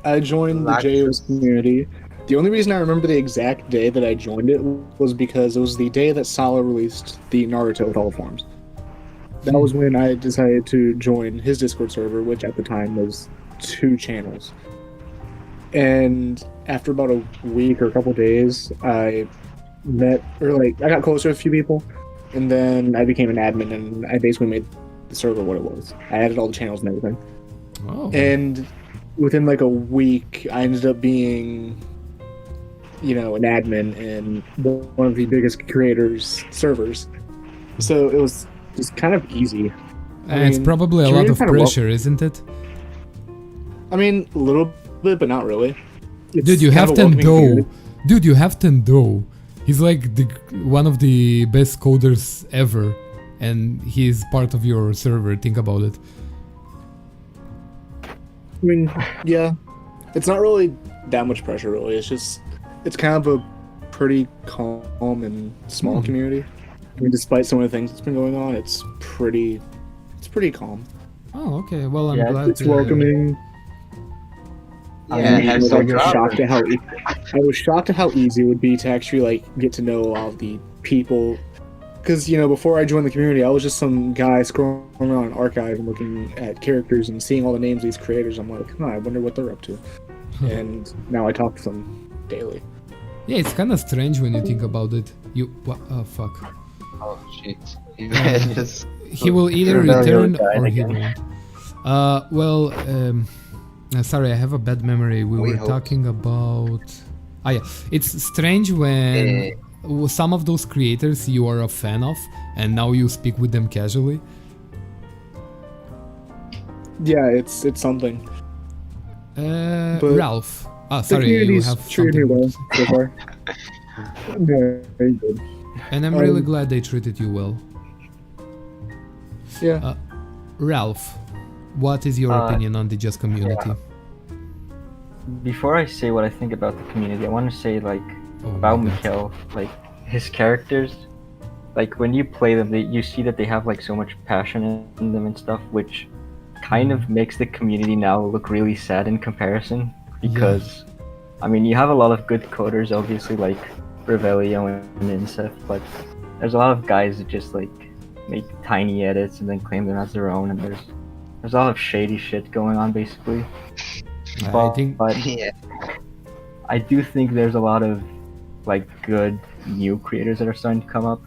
I joined the Lux. JUS community. The only reason I remember the exact day that I joined it was because it was the day that Sala released the Naruto with all forms. That was when I decided to join his Discord server, which at the time was 2 channels. And after about a week or a couple days, I got closer with a few people, and then I became an admin, and I basically made the server what it was. I added all the channels and everything. Oh. And within like a week, I ended up being, an admin in one of the biggest creators' servers. So it was just kind of easy. It's probably a lot of kinda pressure, isn't it? I mean, a little bit, but not really. It's Dude, you kind have of a welcoming Tendo. community. Dude, you have Tendo. He's like one of the best coders ever, and he's part of your server. Think about it. I mean, yeah, it's not really that much pressure, really. It's kind of a pretty calm and small community. I mean, despite some of the things that's been going on, it's pretty calm. Oh, okay. Well, I'm Yeah, glad. It's welcoming. Yeah, I have some shocked at problems. I was shocked at how easy it would be to actually get to know all of the people. Because before I joined the community, I was just some guy scrolling around an archive and looking at characters and seeing all the names of these creators. I'm like, I wonder what they're up to. And now I talk to them daily. Yeah, it's kind of strange when you think about it. Oh fuck. Oh shit. Just- He will either Rivelio return died or he again. won't. Sorry, I have a bad memory. We We were hope. talking about. Ah, yeah. It's strange when some of those creators you are a fan of, and now you speak with them casually. Yeah, it's something. But Ralph. Ah, The sorry, you community's have treated me something. well so far. Yeah, very good. And I'm really Um, glad they treated you well. Yeah. Ralph, what is your opinion on the JUS community? Before I say what I think about the community, I want to say Oh about my God. Mikel, his characters. When you play them, you see that they have so much passion in them and stuff, which kind of makes the community now look really sad in comparison. Because, you have a lot of good coders, obviously, like Rivelio and Inseth, but there's a lot of guys that just make tiny edits and then claim them as their own, and there's a lot of shady shit going on, basically. I think But yeah. I do think there's a lot of good new creators that are starting to come up.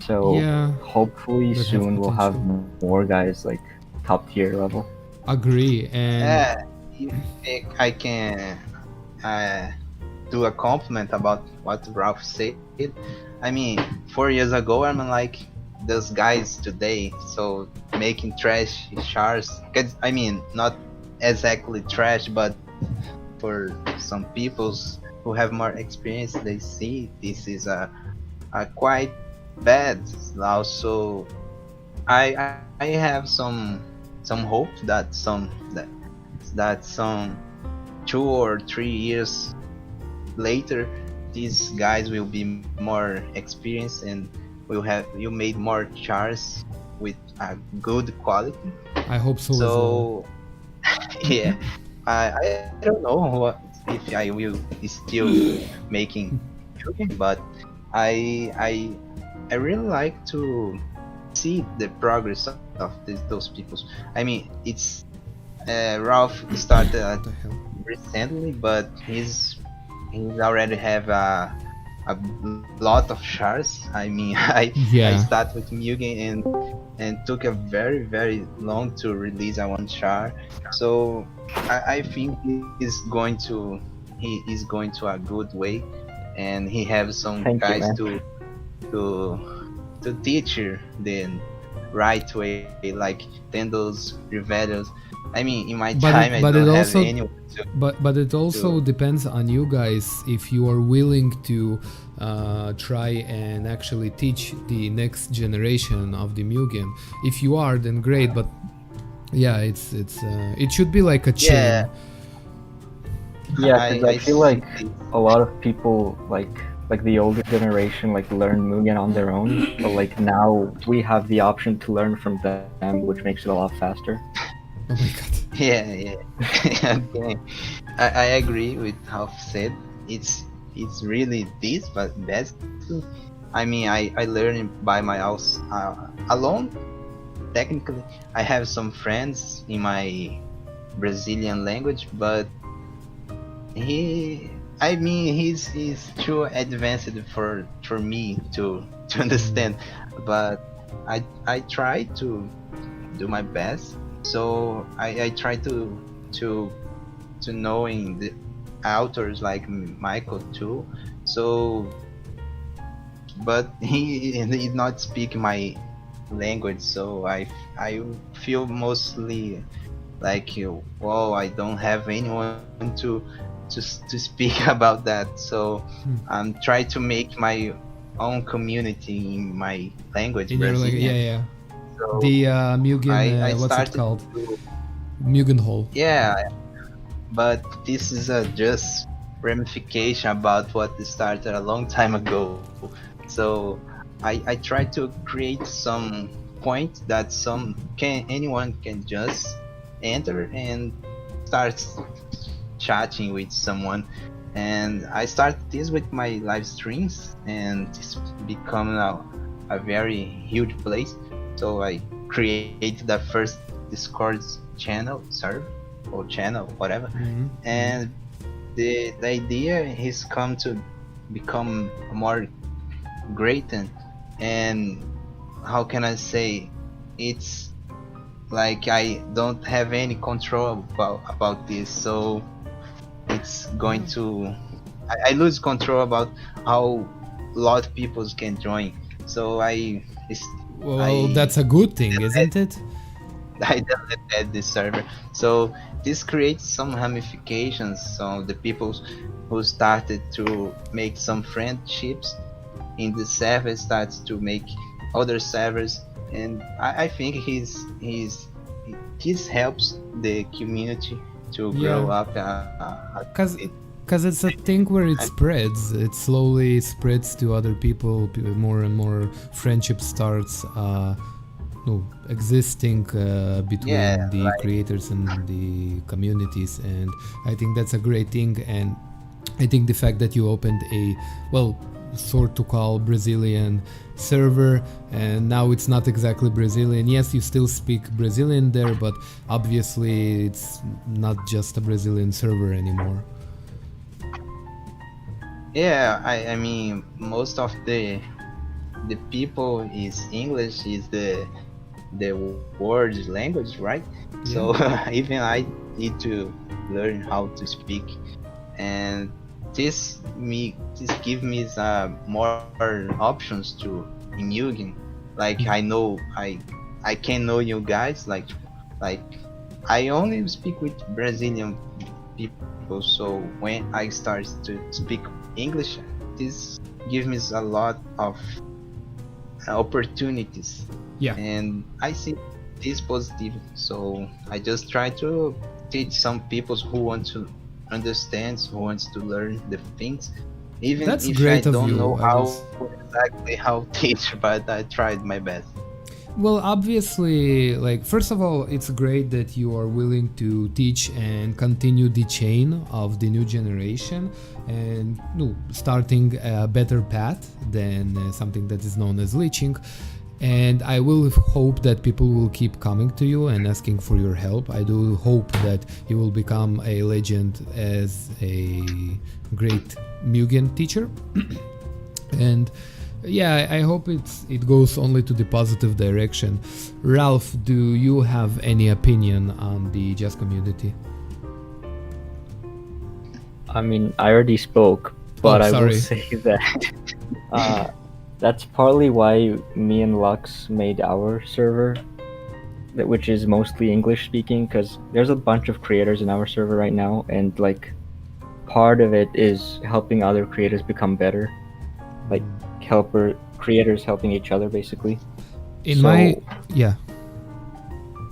So Yeah, hopefully that have soon we'll have potential. more guys top tier level. agree. And You think I can do a compliment about what Ralph said? I mean, 4 years ago, I'm like those guys today, so making trash shards. Not exactly trash, but for some peoples who have more experience, they see this is a quite bad. Also, I have some hope that some 2 or 3 years later, these guys will be more experienced and you made more chars with a good quality. I hope so as well. So yeah, I don't know if I will still making Mugen, but I really like to see the progress of those people. It's Ralph started What the hell? recently, but he's already have a lot of shards. I Yeah. started with Mugen and took a very very long to release a one shard. So I think he is going to a good way, and he have some Thank you, guys man. to teach you the right way, like Tendos, Revelios. In my But time, it- I but don't it have also- anyone to. But it also depends on you guys if you are willing to try and actually teach the next generation of the Mugen. If you are, then great. But Yeah, it should be like a chain. Yeah. Yeah, because I feel see like this. a lot of people like the older generation like learn Mugen on their own, but like now we have the option to learn from them, which makes it a lot faster. Oh my god. Yeah. Okay. I agree with how said. It's really this, but basically, I mean, I learn by my house alone. Technically, I have some friends in my Brazilian language, but he's too advanced for me to understand. But I try to do my best. So I try to knowing the authors like Michael too. So, but he did not speak my language, so I feel mostly like whoa, I don't have anyone to speak about that. So I'm trying to make my own community in my language, In your Brazilian. yeah. So The Mugen, I what's it started called? to, Mugen Hall. yeah, but this is a just ramification about what started a long time ago. So I try to create some point that anyone can just enter and start chatting with someone. And I start this with my live streams, and it's become a very huge place. So I created the first Discord channel, server or channel, whatever. Mhm. And the idea has come to become more great, and how can I say, it's like I don't have any control about this, so it's going to I lose control about how a lot of people can join. So Well, that's a good thing, isn't it? I deleted this server. So this creates some ramifications. So the people who started to make some friendships in the server starts to make other servers, and I think this helps the community to grow Yeah. up. Because it's a thing where it spreads. It slowly spreads to other people. More and more friendship starts existing between Yeah, the right. creators and the communities, and I think that's a great thing. And I think the fact that you opened a sort to call Brazilian server, and now it's not exactly Brazilian. Yes, you still speak Brazilian there, but obviously it's not just a Brazilian server anymore. Yeah, I mean, most of the people is English is the world language, right? So even I need to learn how to speak, and this give me more options to in Mugen. Like I know I can know you guys, like I only speak with Brazilian people. So when I start to speak English, this gives me a lot of opportunities, Yeah. and I see this positive. So I just try to teach some people who want to understand, who wants to learn the things, even That's if great I of don't you, know I how was- exactly how teach, but I tried my best. Well, obviously, like, first of all, it's great that you are willing to teach and continue the chain of the new generation and starting a better path than something that is known as leeching. And I will hope that people will keep coming to you and asking for your help. I do hope that you will become a legend as a great Mugen teacher. And yeah, I hope it goes only to the positive direction. Ralph, do you have any opinion on the JUS community? I mean, I already spoke, but I sorry. will say that that's partly why me and Lux made our server, which is mostly English speaking, because there's a bunch of creators in our server right now, and like part of it is helping other creators become better, like creators helping each other basically. In So- my yeah.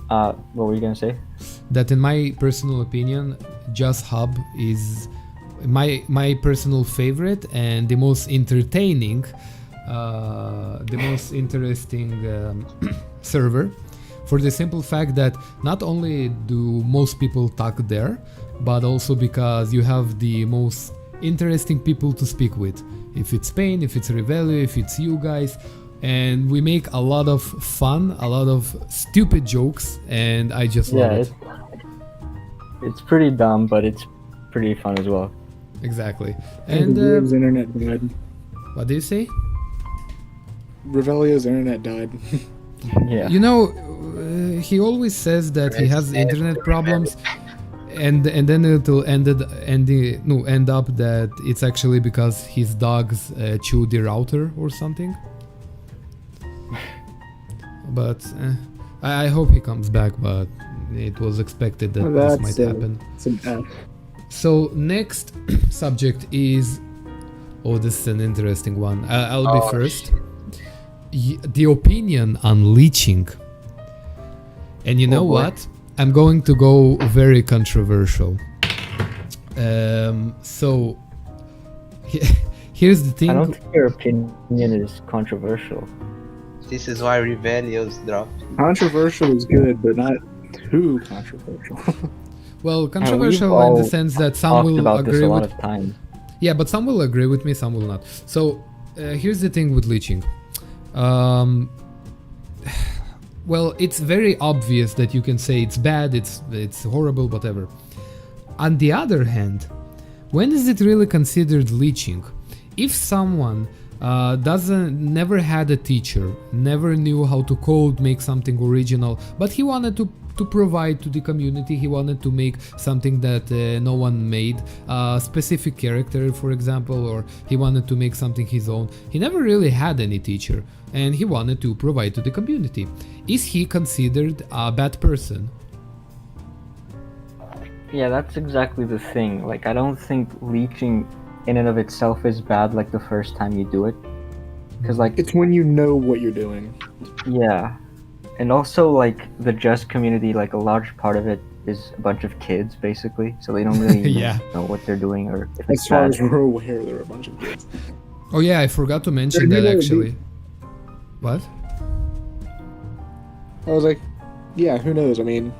What were you gonna say? That in my personal opinion, JUS Hub is my personal favorite and the most entertaining, the most interesting server, for the simple fact that not only do most people talk there, but also because you have the most interesting people to speak with. If it's Pain, if it's Rivelio, if it's you guys, and we make a lot of fun, a lot of stupid jokes, and I just love it. It's pretty dumb, but it's pretty fun as well. Exactly. And And Rivelio's internet died. what do you say? Revelio's internet died. Yeah. You know, he always says that he has internet problems, and then it'll end up that it's actually because his dogs chew the router or something. But I hope he comes back, but it was expected that this might happen. So next subject is, this is an interesting one. I'll be first. The opinion on leeching. And you know what? I'm going to go very controversial. So here's the thing. I don't think your opinion is controversial. This is why Rivelio's dropped. Controversial is good, but not too controversial. Well, controversial in the sense that some will about this agree a lot with. of time. Yeah, but some will agree with me, some will not. So here's the thing with leeching. Well, it's very obvious that you can say it's bad, it's horrible, whatever. On the other hand, when is it really considered leeching? If someone never had a teacher, never knew how to code, make something original, but he wanted to provide to the community, he wanted to make something that no one made, a specific character, for example, or he wanted to make something his own. He never really had any teacher, and he wanted to provide to the community. Is he considered a bad person? Yeah, that's exactly the thing. Like, I don't think leeching in and of itself is bad, like, the first time you do it. Because, like... It's when you know what you're doing. Yeah. And also, like, the JUS community, like, a large part of it is a bunch of kids, basically. So they don't really Yeah. know what they're doing or if As it's far bad. as we're aware, there are a bunch of kids. Oh yeah, I forgot to mention There that will actually. What? I was like, yeah, who knows? I mean,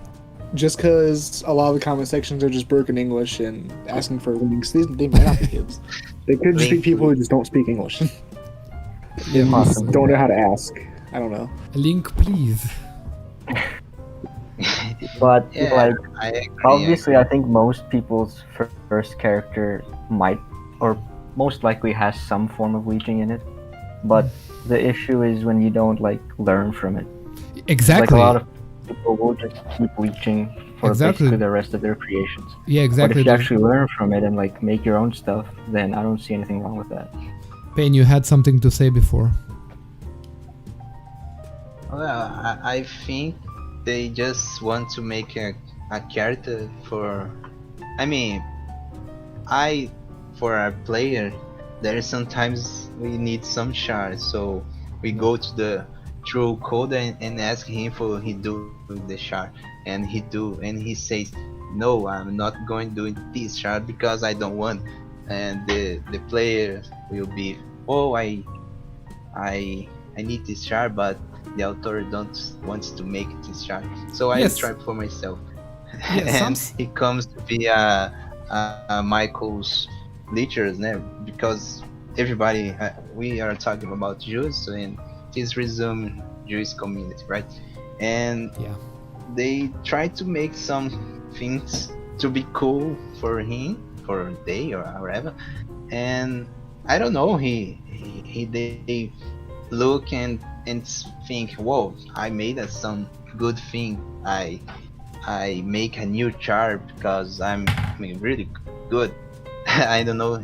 just because a lot of the comment sections are just broken English and asking for links, they might not be kids. They could just be people who just don't speak English. And just don't know how to ask. I don't know. Link, please. But, Yeah, like, I agree. obviously, I think most people's first character might, or most likely has some form of leeching in it. But the issue is when you don't, like, learn from it. Exactly. Like, a lot of people will just keep leeching for basically the rest of their creations. Yeah, But exactly. if you actually learn from it and, like, make your own stuff, then I don't see anything wrong with that. Pain, you had something to say before. Well, I think they just want to make a character for... I mean, for a player, there is sometimes we need some shards, so we go to the true coder and ask him for he do the shard, and he says, no, I'm not going to do this shard because I don't want, and the player will be, oh, I need this shard, but the author don't wants to make this shard, so I Yes. try for myself. Yeah, And it comes to be a Michael's lectures, because everybody we are talking about JUS and this resume JUS community, right? And Yeah. they try to make some things to be cool for him, for a day or whatever, and I don't know, they look and think, whoa, I made some good thing, I make a new chart because I mean really good. I don't know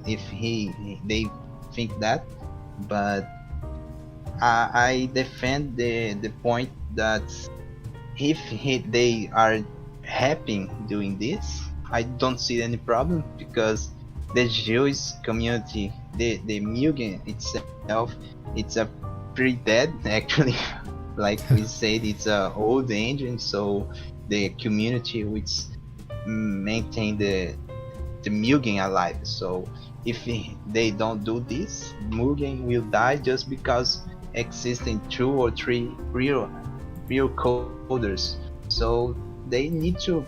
if they think that, but I defend the point that if they are happy doing this, I don't see any problem, because the JUS community, the MUGEN itself, it's a pretty dead actually. like we said, it's a old engine, so the community which maintain the Mugen alive. So if they don't do this, Mugen will die just because existing 2 or 3 real coders. So they need to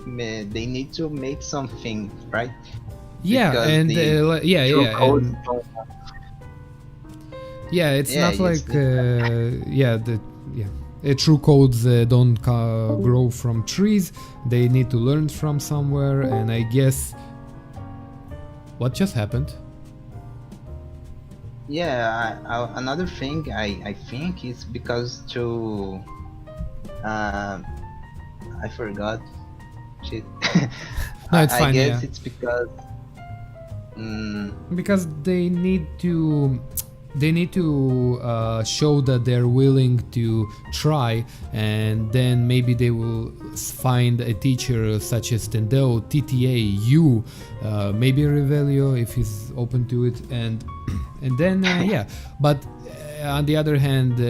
make something, right? Yeah, Because and the true code and yeah, it's Yeah, not yes, like true codes don't grow from trees. They need to learn from somewhere, and I guess what just happened? Yeah, another thing I think is because I forgot. Shit. No, it's I fine. guess Yeah, it's because. because they need to show that they're willing to try, and then maybe they will find a teacher such as Tendeo, TTA, you, maybe Rivelio if he's open to it, and then yeah. But on the other hand,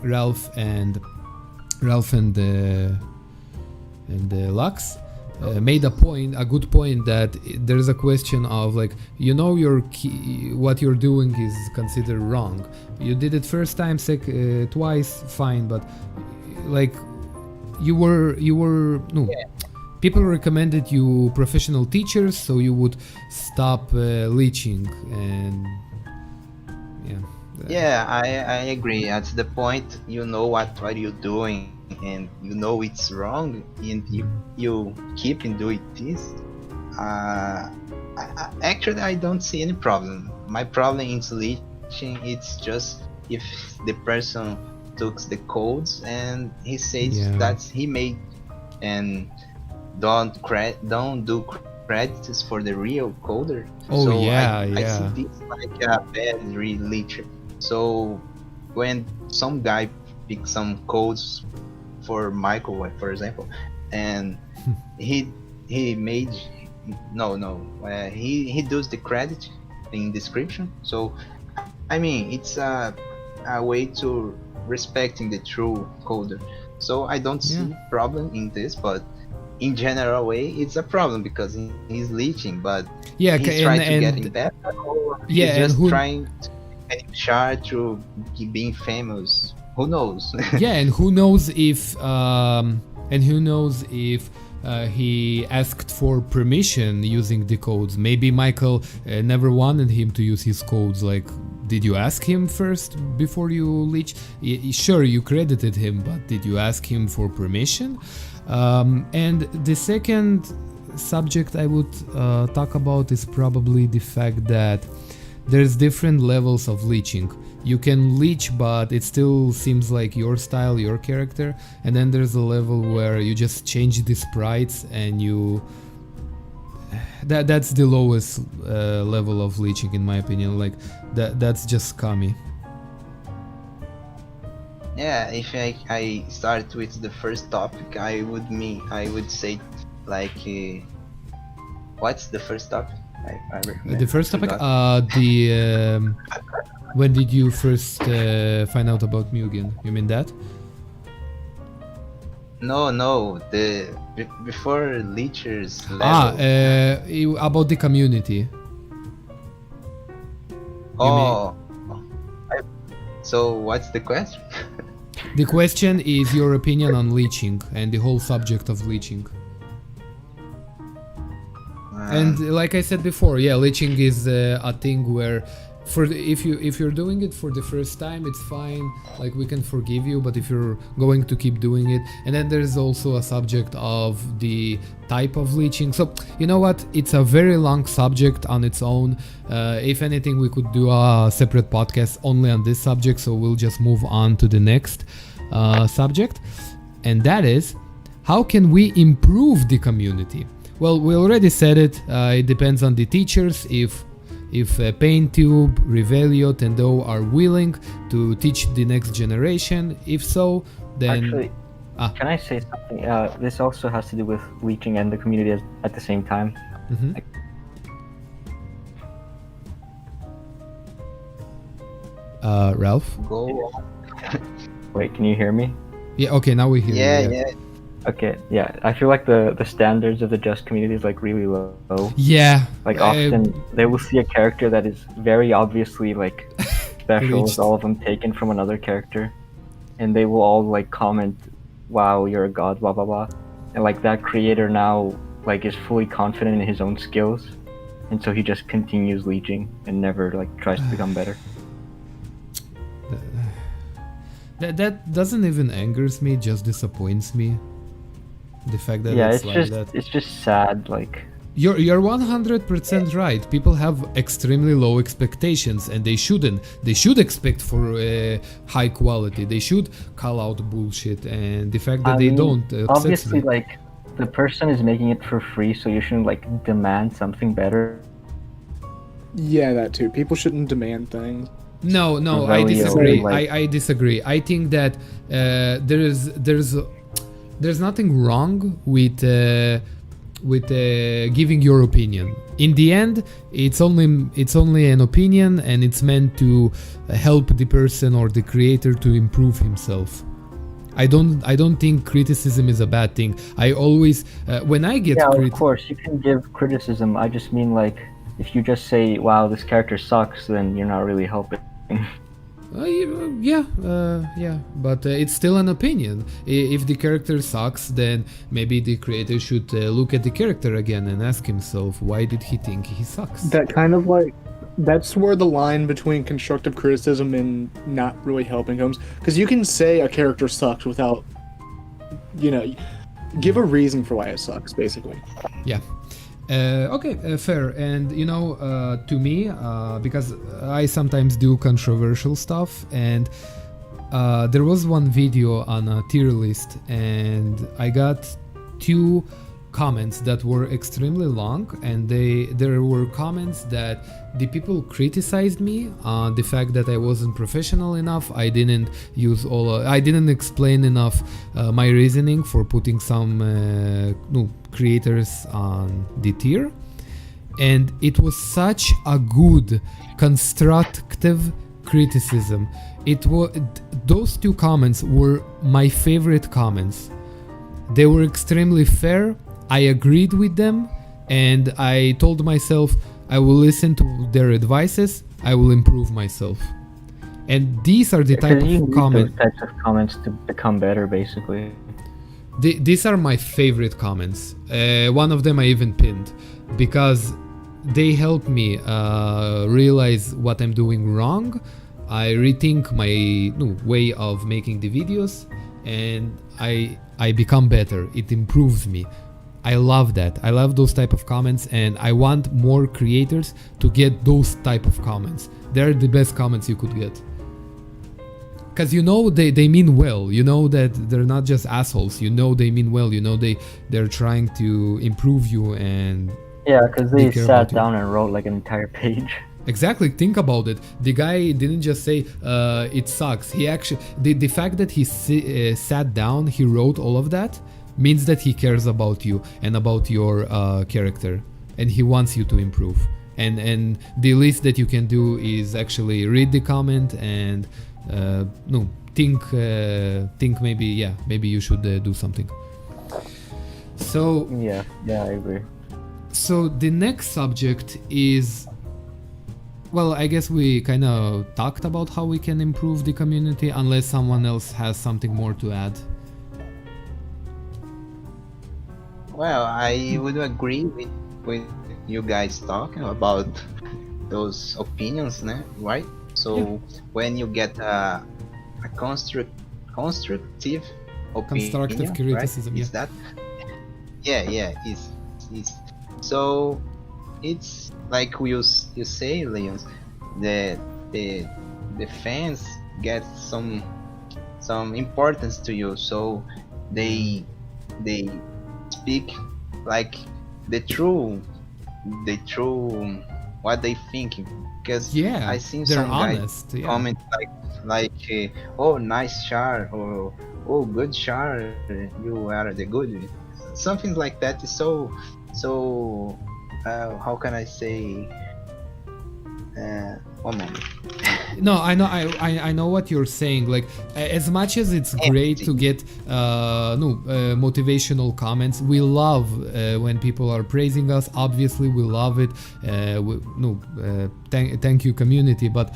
Ralph and Lux made a good point, that there's a question of like, what you're doing is considered wrong. You did it first time, twice, fine, but like you were no. People recommended you professional teachers, so you would stop leeching, and Yeah, I agree. At the point, you know what you're doing, and you know it's wrong, and you keep in doing this. Actually, I don't see any problem. My problem in leeching, it's just if the person took the codes and he says that he made, and don't do credits for the real coder. Oh, so yeah, I see this like a bad leecher. So when some guy picks some codes for Michael, for example, and he made he does the credit in description. So I mean, it's a way to respecting the true coder. So I don't see problem in this, but in general way, it's a problem because he's leeching, but he's trying to get him better, or he's just trying to get him sharp to being famous. Who knows? Yeah, and who knows if he asked for permission using the codes. Maybe Michael never wanted him to use his codes. Like, did you ask him first before you leech? Sure, you credited him, but did you ask him for permission? And the second subject I would talk about is probably the fact that there's different levels of leeching. You can leech, but it still seems like your style, your character, and then there's a level where you just change the sprites and that's the lowest level of leeching, in my opinion. Like that's just scummy. Yeah, if I start with the first topic, I would say like, what's the first topic? The first topic, when did you first find out about Mugen? You mean that? No, before leechers level. About the community. So what's the question? The question is your opinion on leeching and the whole subject of leeching. And like I said before, leeching is a thing where, if you're doing it for the first time, it's fine. Like, we can forgive you, but if you're going to keep doing it, and then there's also a subject of the type of leeching. So you know what? It's a very long subject on its own. If anything, we could do a separate podcast only on this subject. So we'll just move on to the next subject, and that is, how can we improve the community? Well, we already said it. It depends on the teachers. If PaintTube, Rivelio, Tendo are willing to teach the next generation. If so, then... Actually, can I say something? This also has to do with leeching and the community at the same time. Mm-hmm. Like, Ralph? Go on. Wait, can you hear me? Yeah, okay, now we hear Yeah, you. yeah. Okay, yeah. I feel like the standards of the JUS community is like really low. Yeah. Like often they will see a character that is very obviously like special, with Glitched. all of them taken from another character, and they will all like comment, "Wow, you're a god," blah blah blah, and like that creator now like is fully confident in his own skills, and so he just continues leeching and never like tries to become better. That doesn't even angers me, just disappoints me. The fact that Yeah, it's it's like just that. it's just sad. Like You're 100% right. People have extremely low expectations, and they shouldn't. They should expect for high quality. They should call out bullshit, and the fact that I they mean, don't upsets obviously, me. like the person is making it for free, so you shouldn't like demand something better. Yeah, that too. People shouldn't demand things. No, I Rivelio, disagree. like- I disagree. I think that there's nothing wrong with giving your opinion. In the end, it's only an opinion, and it's meant to help the person or the creator to improve himself. I don't think criticism is a bad thing. I always when I get Yeah, of course you can give criticism. I just mean like if you just say, "Wow, this character sucks," then you're not really helping. yeah, but it's still an opinion. If the character sucks, then maybe the creator should look at the character again and ask himself, why did he think he sucks? That kind of like, that's where the line between constructive criticism and not really helping comes. Because you can say a character sucks without, give a reason for why it sucks, basically. Yeah. Okay, fair. And to me, because I sometimes do controversial stuff, and there was one video on a tier list, and I got 2 comments that were extremely long, and there were comments that the people criticized me on the fact that I wasn't professional enough. I didn't explain enough my reasoning for putting some creators on the tier, and it was such a good constructive criticism. Those 2 comments were my favorite comments. They were extremely fair. I agreed with them, and I told myself I will listen to their advices. I will improve myself. And these are the type Because you of need comments. those types of comments to become better, basically. These are my favorite comments. One of them I even pinned because they help me realize what I'm doing wrong. I rethink my way of making the videos, and I become better. It improves me. I love that. I love those type of comments, and I want more creators to get those type of comments. They're the best comments you could get. Because they mean well. You know that they're not just assholes. They mean well. They're trying to improve you and Yeah, because they care sat about you. down and wrote like an entire page. Exactly. Think about it. The guy didn't just say it sucks. He actually the fact that he sat down, he wrote all of that, means that he cares about you and about your character, and he wants you to improve. And the least that you can do is actually read the comment and think maybe you should do something. So Yeah, I agree. So the next subject is, well, I guess we kind of talked about how we can improve the community, unless someone else has something more to add. Well, I would agree with you guys talking about those opinions, right? So when you get a constructive opinion, Constructive criticism, right? Is that? Yeah, is so it's like you say, Leons, the fans get some importance to you, so they speak like the true what they think, because Yeah, I seen they're some guys honest. Yeah. comment like oh, nice char, or oh, good char, you are the good, something like that. Is so how can I say one moment. No, I know, I know what you're saying. Like, as much as it's great to get motivational comments, we love when people are praising us. Obviously, we love it. Thank you, community. But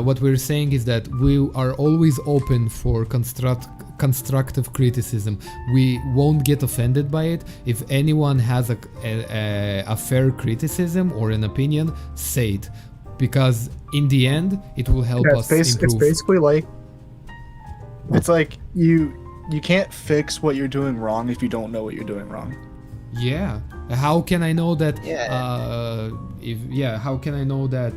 what we're saying is that we are always open for constructive criticism. We won't get offended by it. If anyone has a fair criticism or an opinion, say it. Because in the end, it will help us improve. It's basically like, it's like you can't fix what you're doing wrong if you don't know what you're doing wrong. Yeah. How can I know that? Yeah. How can I know that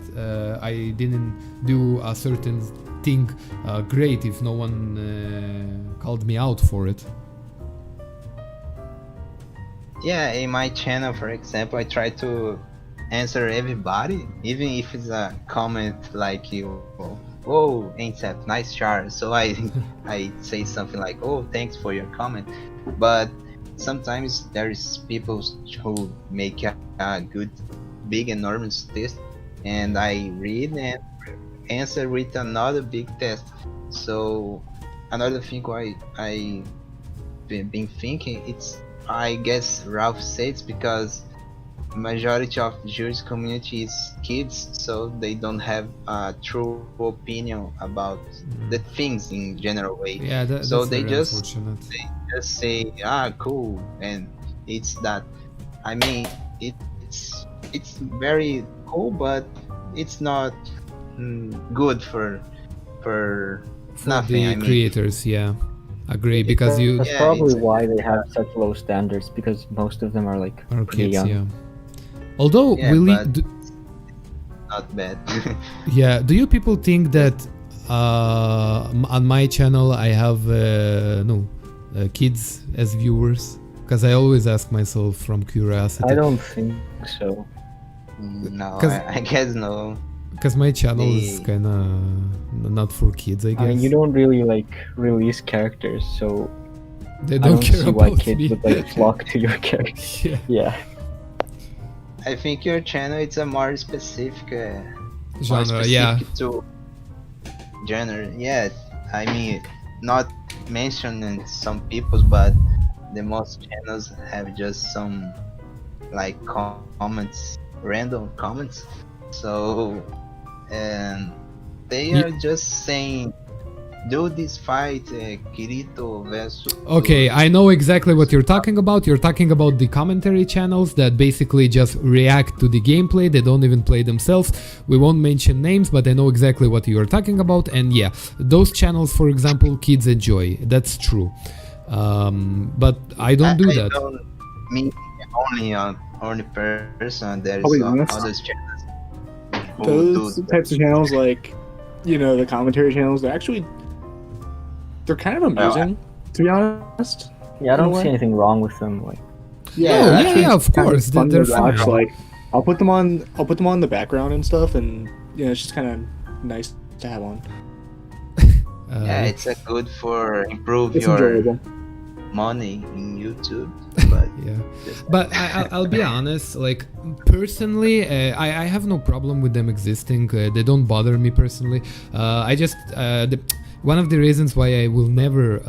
I didn't do a certain thing great if no one called me out for it? Yeah, in my channel, for example, I try to answer everybody, even if it's a comment like you, oh, Insect, nice chart. So I say something like, oh, thanks for your comment. But sometimes there is people who make a good, big, enormous test, and I read and answer with another big test. So another thing I been thinking, it's, I guess Ralph said it's because majority of JUS community is kids, so they don't have a true opinion about the things in general way. Yeah, so that's they very just unfortunate. say, cool, and it's that. I mean, it's very cool, but it's not good for nothing. The I mean, creators, yeah, agree, because you That's Yeah, probably it's- why they have such low standards, because most of them are like are pretty kids, young. yeah. Although, Yeah, Willie, but- not bad. yeah, do you people think that on my channel I have kids as viewers? Because I always ask myself from curiosity. I don't think so. No, 'Cause- I guess no. Because my channel is The- kind of not for kids, I guess. I mean, you don't really like release characters, so They I don't don't care see why about kids me. would like flock to your character. Yeah. Yeah. I think your channel it's a more specific Genre, yeah. to genre. Yeah, I mean, not mentioning some people's, but the most channels have just some like comments, random comments. So, and they are just saying, do this fight, Kirito versus. Okay, I know exactly what you're talking about. You're talking about the commentary channels that basically just react to the gameplay. They don't even play themselves. We won't mention names, but I know exactly what you're talking about. And yeah, those channels, for example, kids enjoy. That's true. But I don't do that. I don't mean only person. There's I'll be honest. others channels who Those do types of channels, like, the commentary channels, they're kind of amusing, to be honest. Yeah, I In a don't way. see anything wrong with them. Like, actually, yeah, of it's kind course, fun they're to watch. fun. Like, I'll put them on the background and stuff, and it's just kind of nice to have on. Yeah, it's a good for improve It's your enjoyable. money in YouTube. But Yeah, but I'll be honest, like, personally, I have no problem with them existing. They don't bother me personally. I just one of the reasons why I will never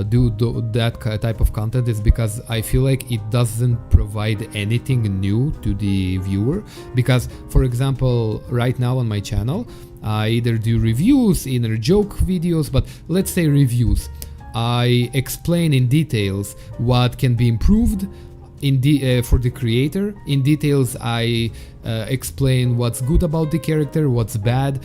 do that type of content is because I feel like it doesn't provide anything new to the viewer. Because, for example, right now on my channel, I either do reviews, either joke videos, but let's say reviews. I explain in details what can be improved for the creator. In details, I explain what's good about the character, what's bad.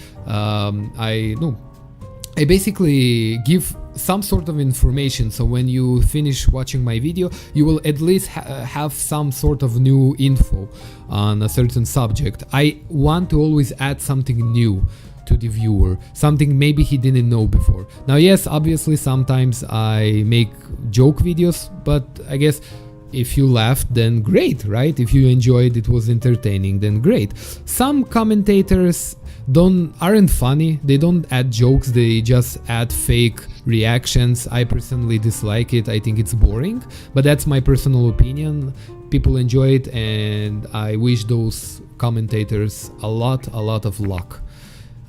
I basically give some sort of information, so when you finish watching my video, you will at least have some sort of new info on a certain subject. I want to always add something new to the viewer, something maybe he didn't know before. Now, yes, obviously sometimes I make joke videos, but I guess if you laughed, then great, right? If you enjoyed, it was entertaining, then great. Some commentators aren't funny, they don't add jokes, they just add fake reactions. I personally dislike it. I think it's boring, but that's my personal opinion. People enjoy it, and I wish those commentators a lot of luck.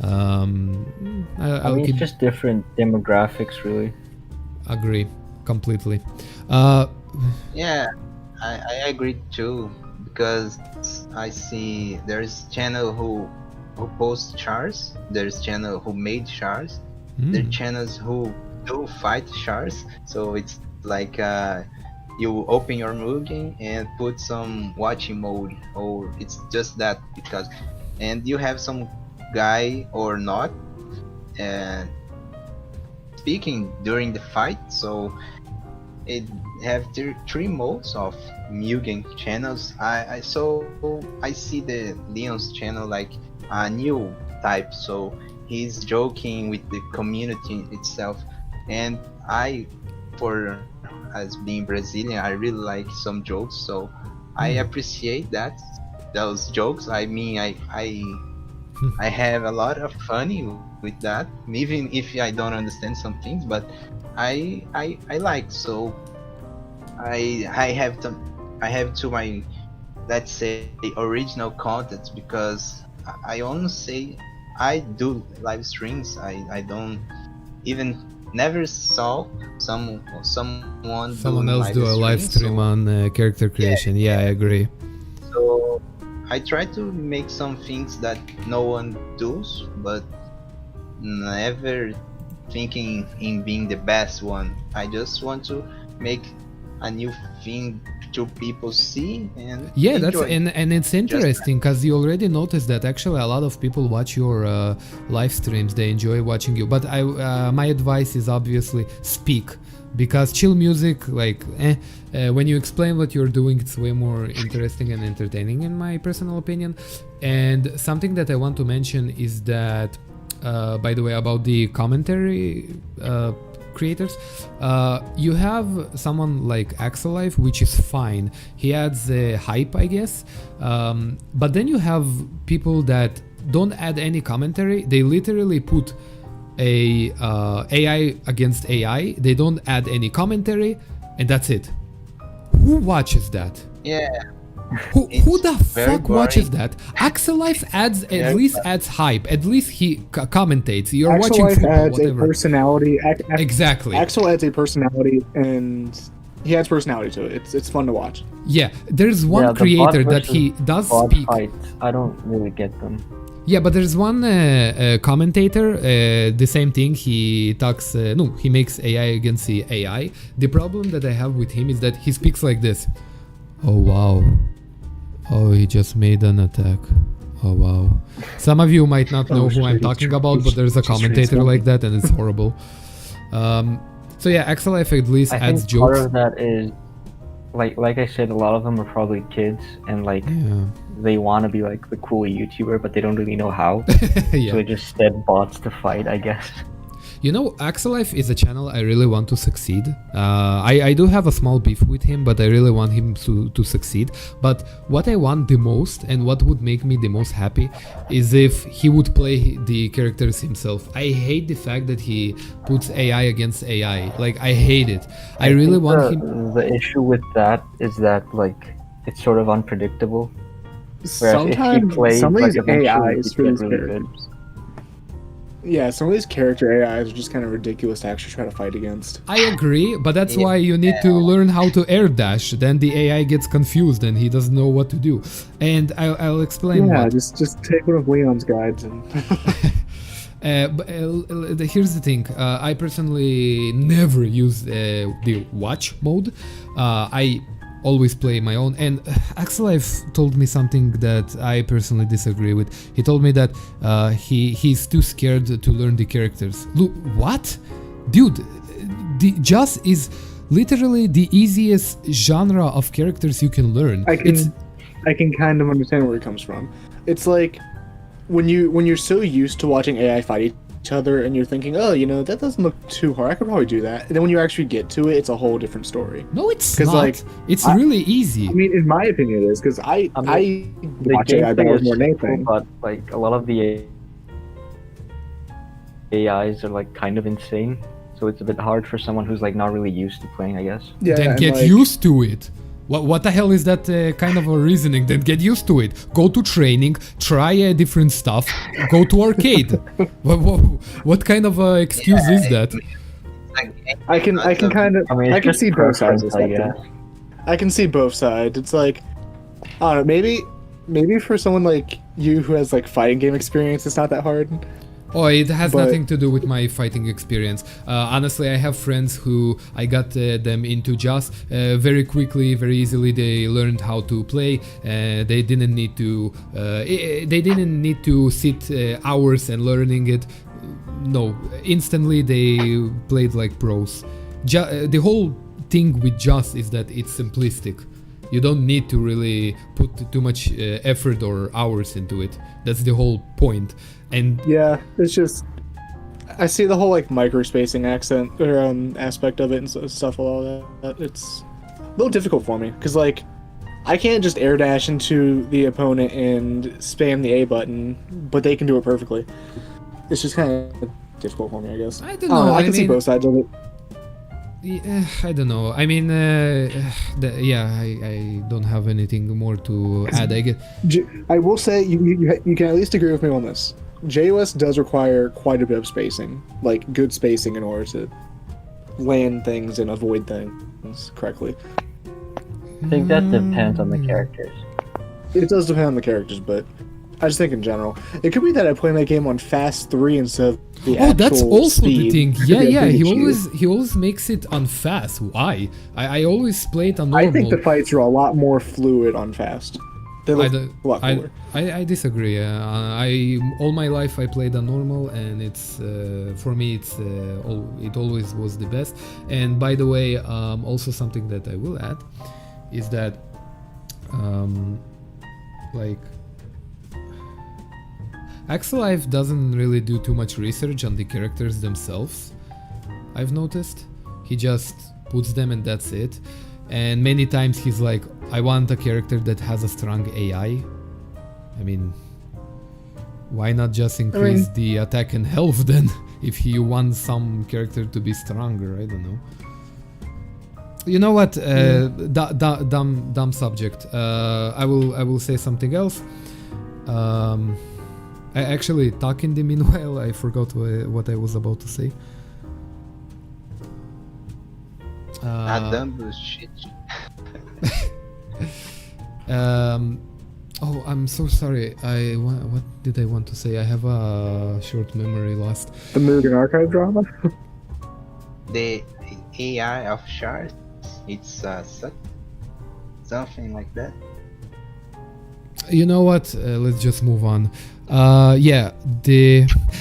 I mean, it's just different demographics, really. agree completely. Yeah, I agree too, because I see there's channel who post chars, there's channel who made chars, there are channels who do fight chars. So it's like you open your Mugen and put some watching mode, or it's just that because, and you have some guy or not uh, speaking during the fight. So it have three modes of Mugen channels. I see the Leon's channel like a new type, so he's joking with the community itself, and for as being Brazilian, I really like some jokes, so I appreciate those jokes. I mean, I have a lot of funny with that, even if I don't understand some things, but I like. So I have to my, let's say, original content, because I only say I do live streams. I don't even never saw someone Else do a live stream on character creation. Yeah, I agree. So I try to make some things that no one does, but never thinking in being the best one. I just want to make a new thing to people see and that's enjoy. and it's interesting because you already noticed that actually a lot of people watch your live streams. They enjoy watching you, but my advice is obviously speak, because chill music, like when you explain what you're doing, it's way more interesting and entertaining in my personal opinion. And something that I want to mention is that by the way, about the commentary creators, you have someone like Axilife, which is fine. He adds hype, I guess, but then you have people that don't add any commentary. They literally put a AI against AI. They don't add any commentary, and that's it. Who watches that? Yeah. Who the very fuck watches boring. that? Axilife at least adds hype. At least he commentates. You're watching Axilife football, adds whatever. a personality. Exactly. Axel adds a personality, and he adds personality to it. It's fun to watch. Yeah, there's one the creator bot that he does bot speak. fights, I don't really get them. Yeah, but there's one commentator, the same thing. He talks, he makes AI against the AI. The problem that I have with him is that he speaks like this. Oh wow. Oh, he just made an attack. Oh wow. Some of you might not know who I'm talking about, but there's a commentator like that, and it's horrible. So yeah, Axilife at least I adds think jokes. part of that is, like I said, a lot of them are probably kids, and they want to be like the cool YouTuber, but they don't really know how. Yeah. So they just set bots to fight, I guess. You know, Axilife is a channel I really want to succeed. I do have a small beef with him, but I really want him to succeed. But what I want the most, and what would make me the most happy, is if he would play the characters himself. I hate the fact that he puts AI against AI. Like, I hate it. I really think want him... The issue with that is that, like, it's sort of unpredictable. Whereas if he Sometimes plays, some of like, these eventually AIs he'd for get these really characters. good. Yeah, some of these character AIs are just kind of ridiculous to actually try to fight against. I agree, but that's why you need to learn how to air dash. Then the AI gets confused and he doesn't know what to do. And I'll explain Yeah, what. just take one of Leon's guides and... Here's the thing. I personally never use the watch mode. I always play my own, and Axilife told me something that I personally disagree with. He told me that he's too scared to learn the characters. Look, what? Dude, the JUS is literally the easiest genre of characters you can learn. I can kind of understand where it comes from. It's like when you're so used to watching AI fight each other and you're thinking, oh, that doesn't look too hard, I could probably do that. And then when you actually get to it, it's a whole different story. No, it's 'Cause, not. like, It's really easy. I mean, in my opinion, it is, because I The watch AI gameplay battles is more than cool, anything. but like a lot of the AIs are like kind of insane. So it's a bit hard for someone who's like not really used to playing, I guess. Yeah, Then and, get like, used to it. What the hell is that kind of a reasoning? Then get used to it. Go to training, try different stuff, go to arcade. What kind of excuse is that? I can kind of I mean, I it's can just see both sides of preference, I the guess. I can see both sides. It's like, I don't know, maybe for someone like you who has like fighting game experience, it's not that hard. Oh, it has But- nothing to do with my fighting experience. Honestly, I have friends who I got them into JUS very quickly, very easily. They learned how to play. They didn't need to. They didn't need to sit hours and learning it. No, instantly they played like pros. The whole thing with JUS is that it's simplistic. You don't need to really put too much effort or hours into it. That's the whole point. And Yeah, it's just I see the whole like microspacing accent or aspect of it and stuff. All that it's a little difficult for me because like I can't just air dash into the opponent and spam the A button, but they can do it perfectly. It's just kind of difficult for me, I guess. I don't know. I can see mean, both sides of it. Yeah, I don't know. I mean, I don't have anything more to add. I guess. I will say you can at least agree with me on this. JUS does require quite a bit of spacing, like good spacing in order to land things and avoid things correctly. I think that depends on the characters. It does depend on the characters, but I just think in general. It could be that I play my game on fast 3 instead of the Oh, that's actual also the speed. thing. It could Yeah, be a yeah. big He issue. always makes it on fast. Why? I always play it on I normal. think the fights are a lot more fluid on fast. They look a lot cooler. I disagree. All my life I played on normal, and it's for me it always was the best. And by the way, also something that I will add is that like Axilife doesn't really do too much research on the characters themselves. I've noticed he just puts them and that's it. And many times he's like, I want a character that has a strong AI. I mean, why not just increase the attack and health then? If you want some character to be stronger, I don't know. You know what? Dumb subject. I will say something else. I actually talk in the meanwhile. I forgot what I was about to say. Dumb bullshit. Oh, I'm so sorry. What did I want to say? I have a short memory lost. The Mugen archive drama? The AI of shards, it's something like that. You know what? Let's just move on. Yeah,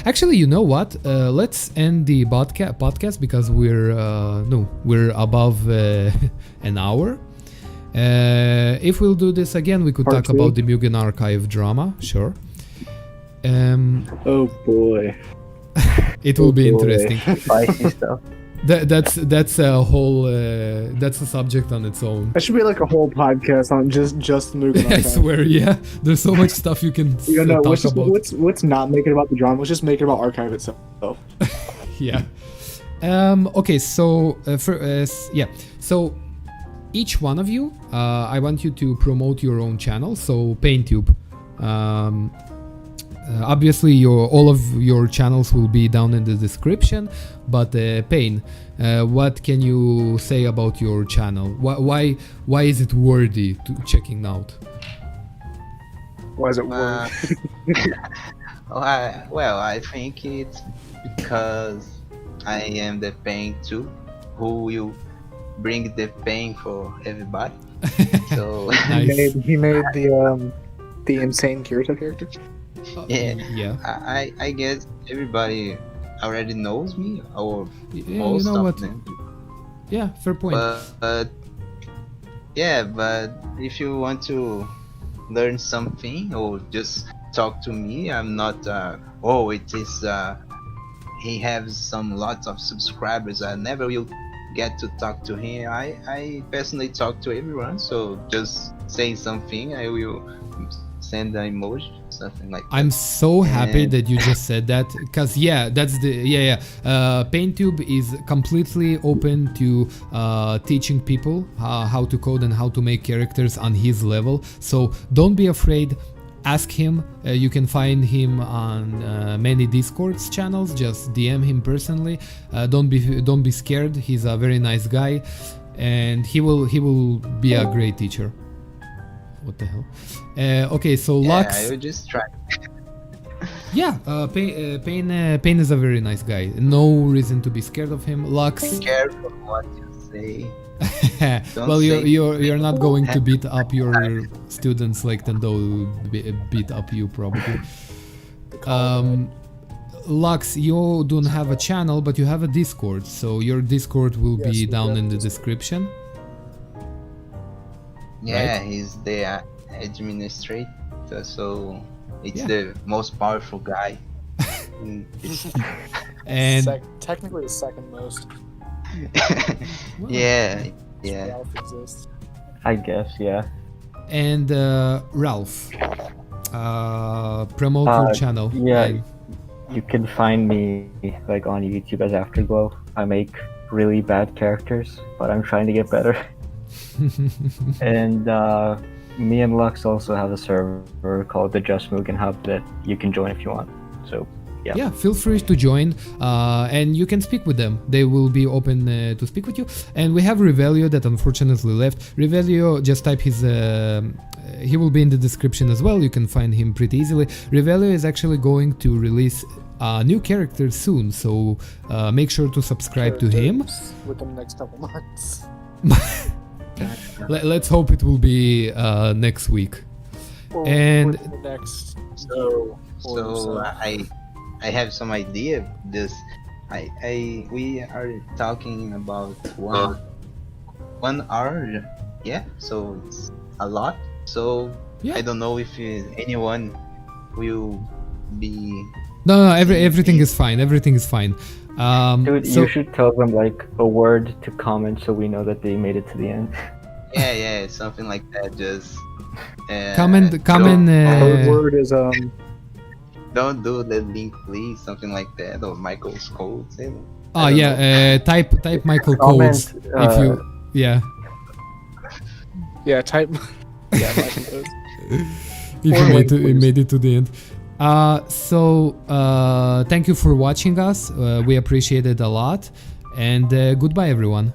actually, you know what? Let's end the podcast because we're above an hour. If we'll do this again, we could Part talk two. about the Mugen archive drama. Sure. Oh boy. It will be boy. interesting. Spicy stuff. That's a whole that's a subject on its own. That should be like a whole podcast on just Mugen I archive. swear, yeah. There's so much stuff you can You know, talk about. let's not make it about the drama. Let's just make it about archive itself. Yeah. Okay. So So each one of you, I want you to promote your own channel. So PainTube. Obviously, all of your channels will be down in the description. But Pain, what can you say about your channel? Why is it worthy to checking out? Why is it Uh, work? I think it's because I am the pain too, who will bring the pain for everybody. So Nice. He made the insane Kirito character. yeah, Yeah. I guess everybody already knows me, or Yeah, you most know of what? them. Yeah, fair point. But if you want to learn something or just talk to me, I'm not. He has some lots of subscribers. I never will get to talk to him. I personally talk to everyone. So just say something. I will send an emoji, something like that. I'm so happy And- that you just said that, because that's the PaintTube is completely open to teaching people how to code and how to make characters on his level. So don't be afraid. Ask him. You can find him on many Discord's channels. Just DM him personally. Don't be scared. He's a very nice guy, and he will be a great teacher. What the hell? Okay, so Yeah, Lux. I will just try. Yeah, Pain is a very nice guy. No reason to be scared of him. Lux. Be careful what you say. Don't Well, say- you're not going to beat up your students like Tendo beat up you probably. Lux, you don't have a channel, but you have a Discord, so your Discord will Yes, be we down have in the Discord. description. Yeah, Right? he's the administrator, so it's Yeah. the most powerful guy. And Technically the second most. yeah, yeah. Ralph exists. I guess, yeah. and Ralph, promote your channel. Yeah, And- you can find me like on YouTube as Afterglow. I make really bad characters, but I'm trying to get better. And me and Lux also have a server called the JUS MUGEN Hub that you can join if you want. So yeah. Yeah, feel free to join, and you can speak with them. They will be open to speak with you. And we have Rivelio that unfortunately left. Rivelio, just type his. He will be in the description as well. You can find him pretty easily. Rivelio is actually going to release a new character soon, so make sure to subscribe to him. Within the next couple months. Let's hope it will be next week. Or And- within the next so. So I have some idea. This we are talking about 1 hour. Yeah, so it's a lot. So Yeah. I don't know if anyone will be. No, everything is fine. Everything is fine. Dude, So you should tell them like a word to comment so we know that they made it to the end. Yeah, something like that. Just comment. Code word is Don't do the link, please. Something like that, or Michael's code. Say that. Oh I don't yeah, type Michael Comment, codes if you yeah. yeah type yeah Michael codes. If Or you link, please. made it to the end. So thank you for watching us. We appreciate it a lot, and goodbye everyone.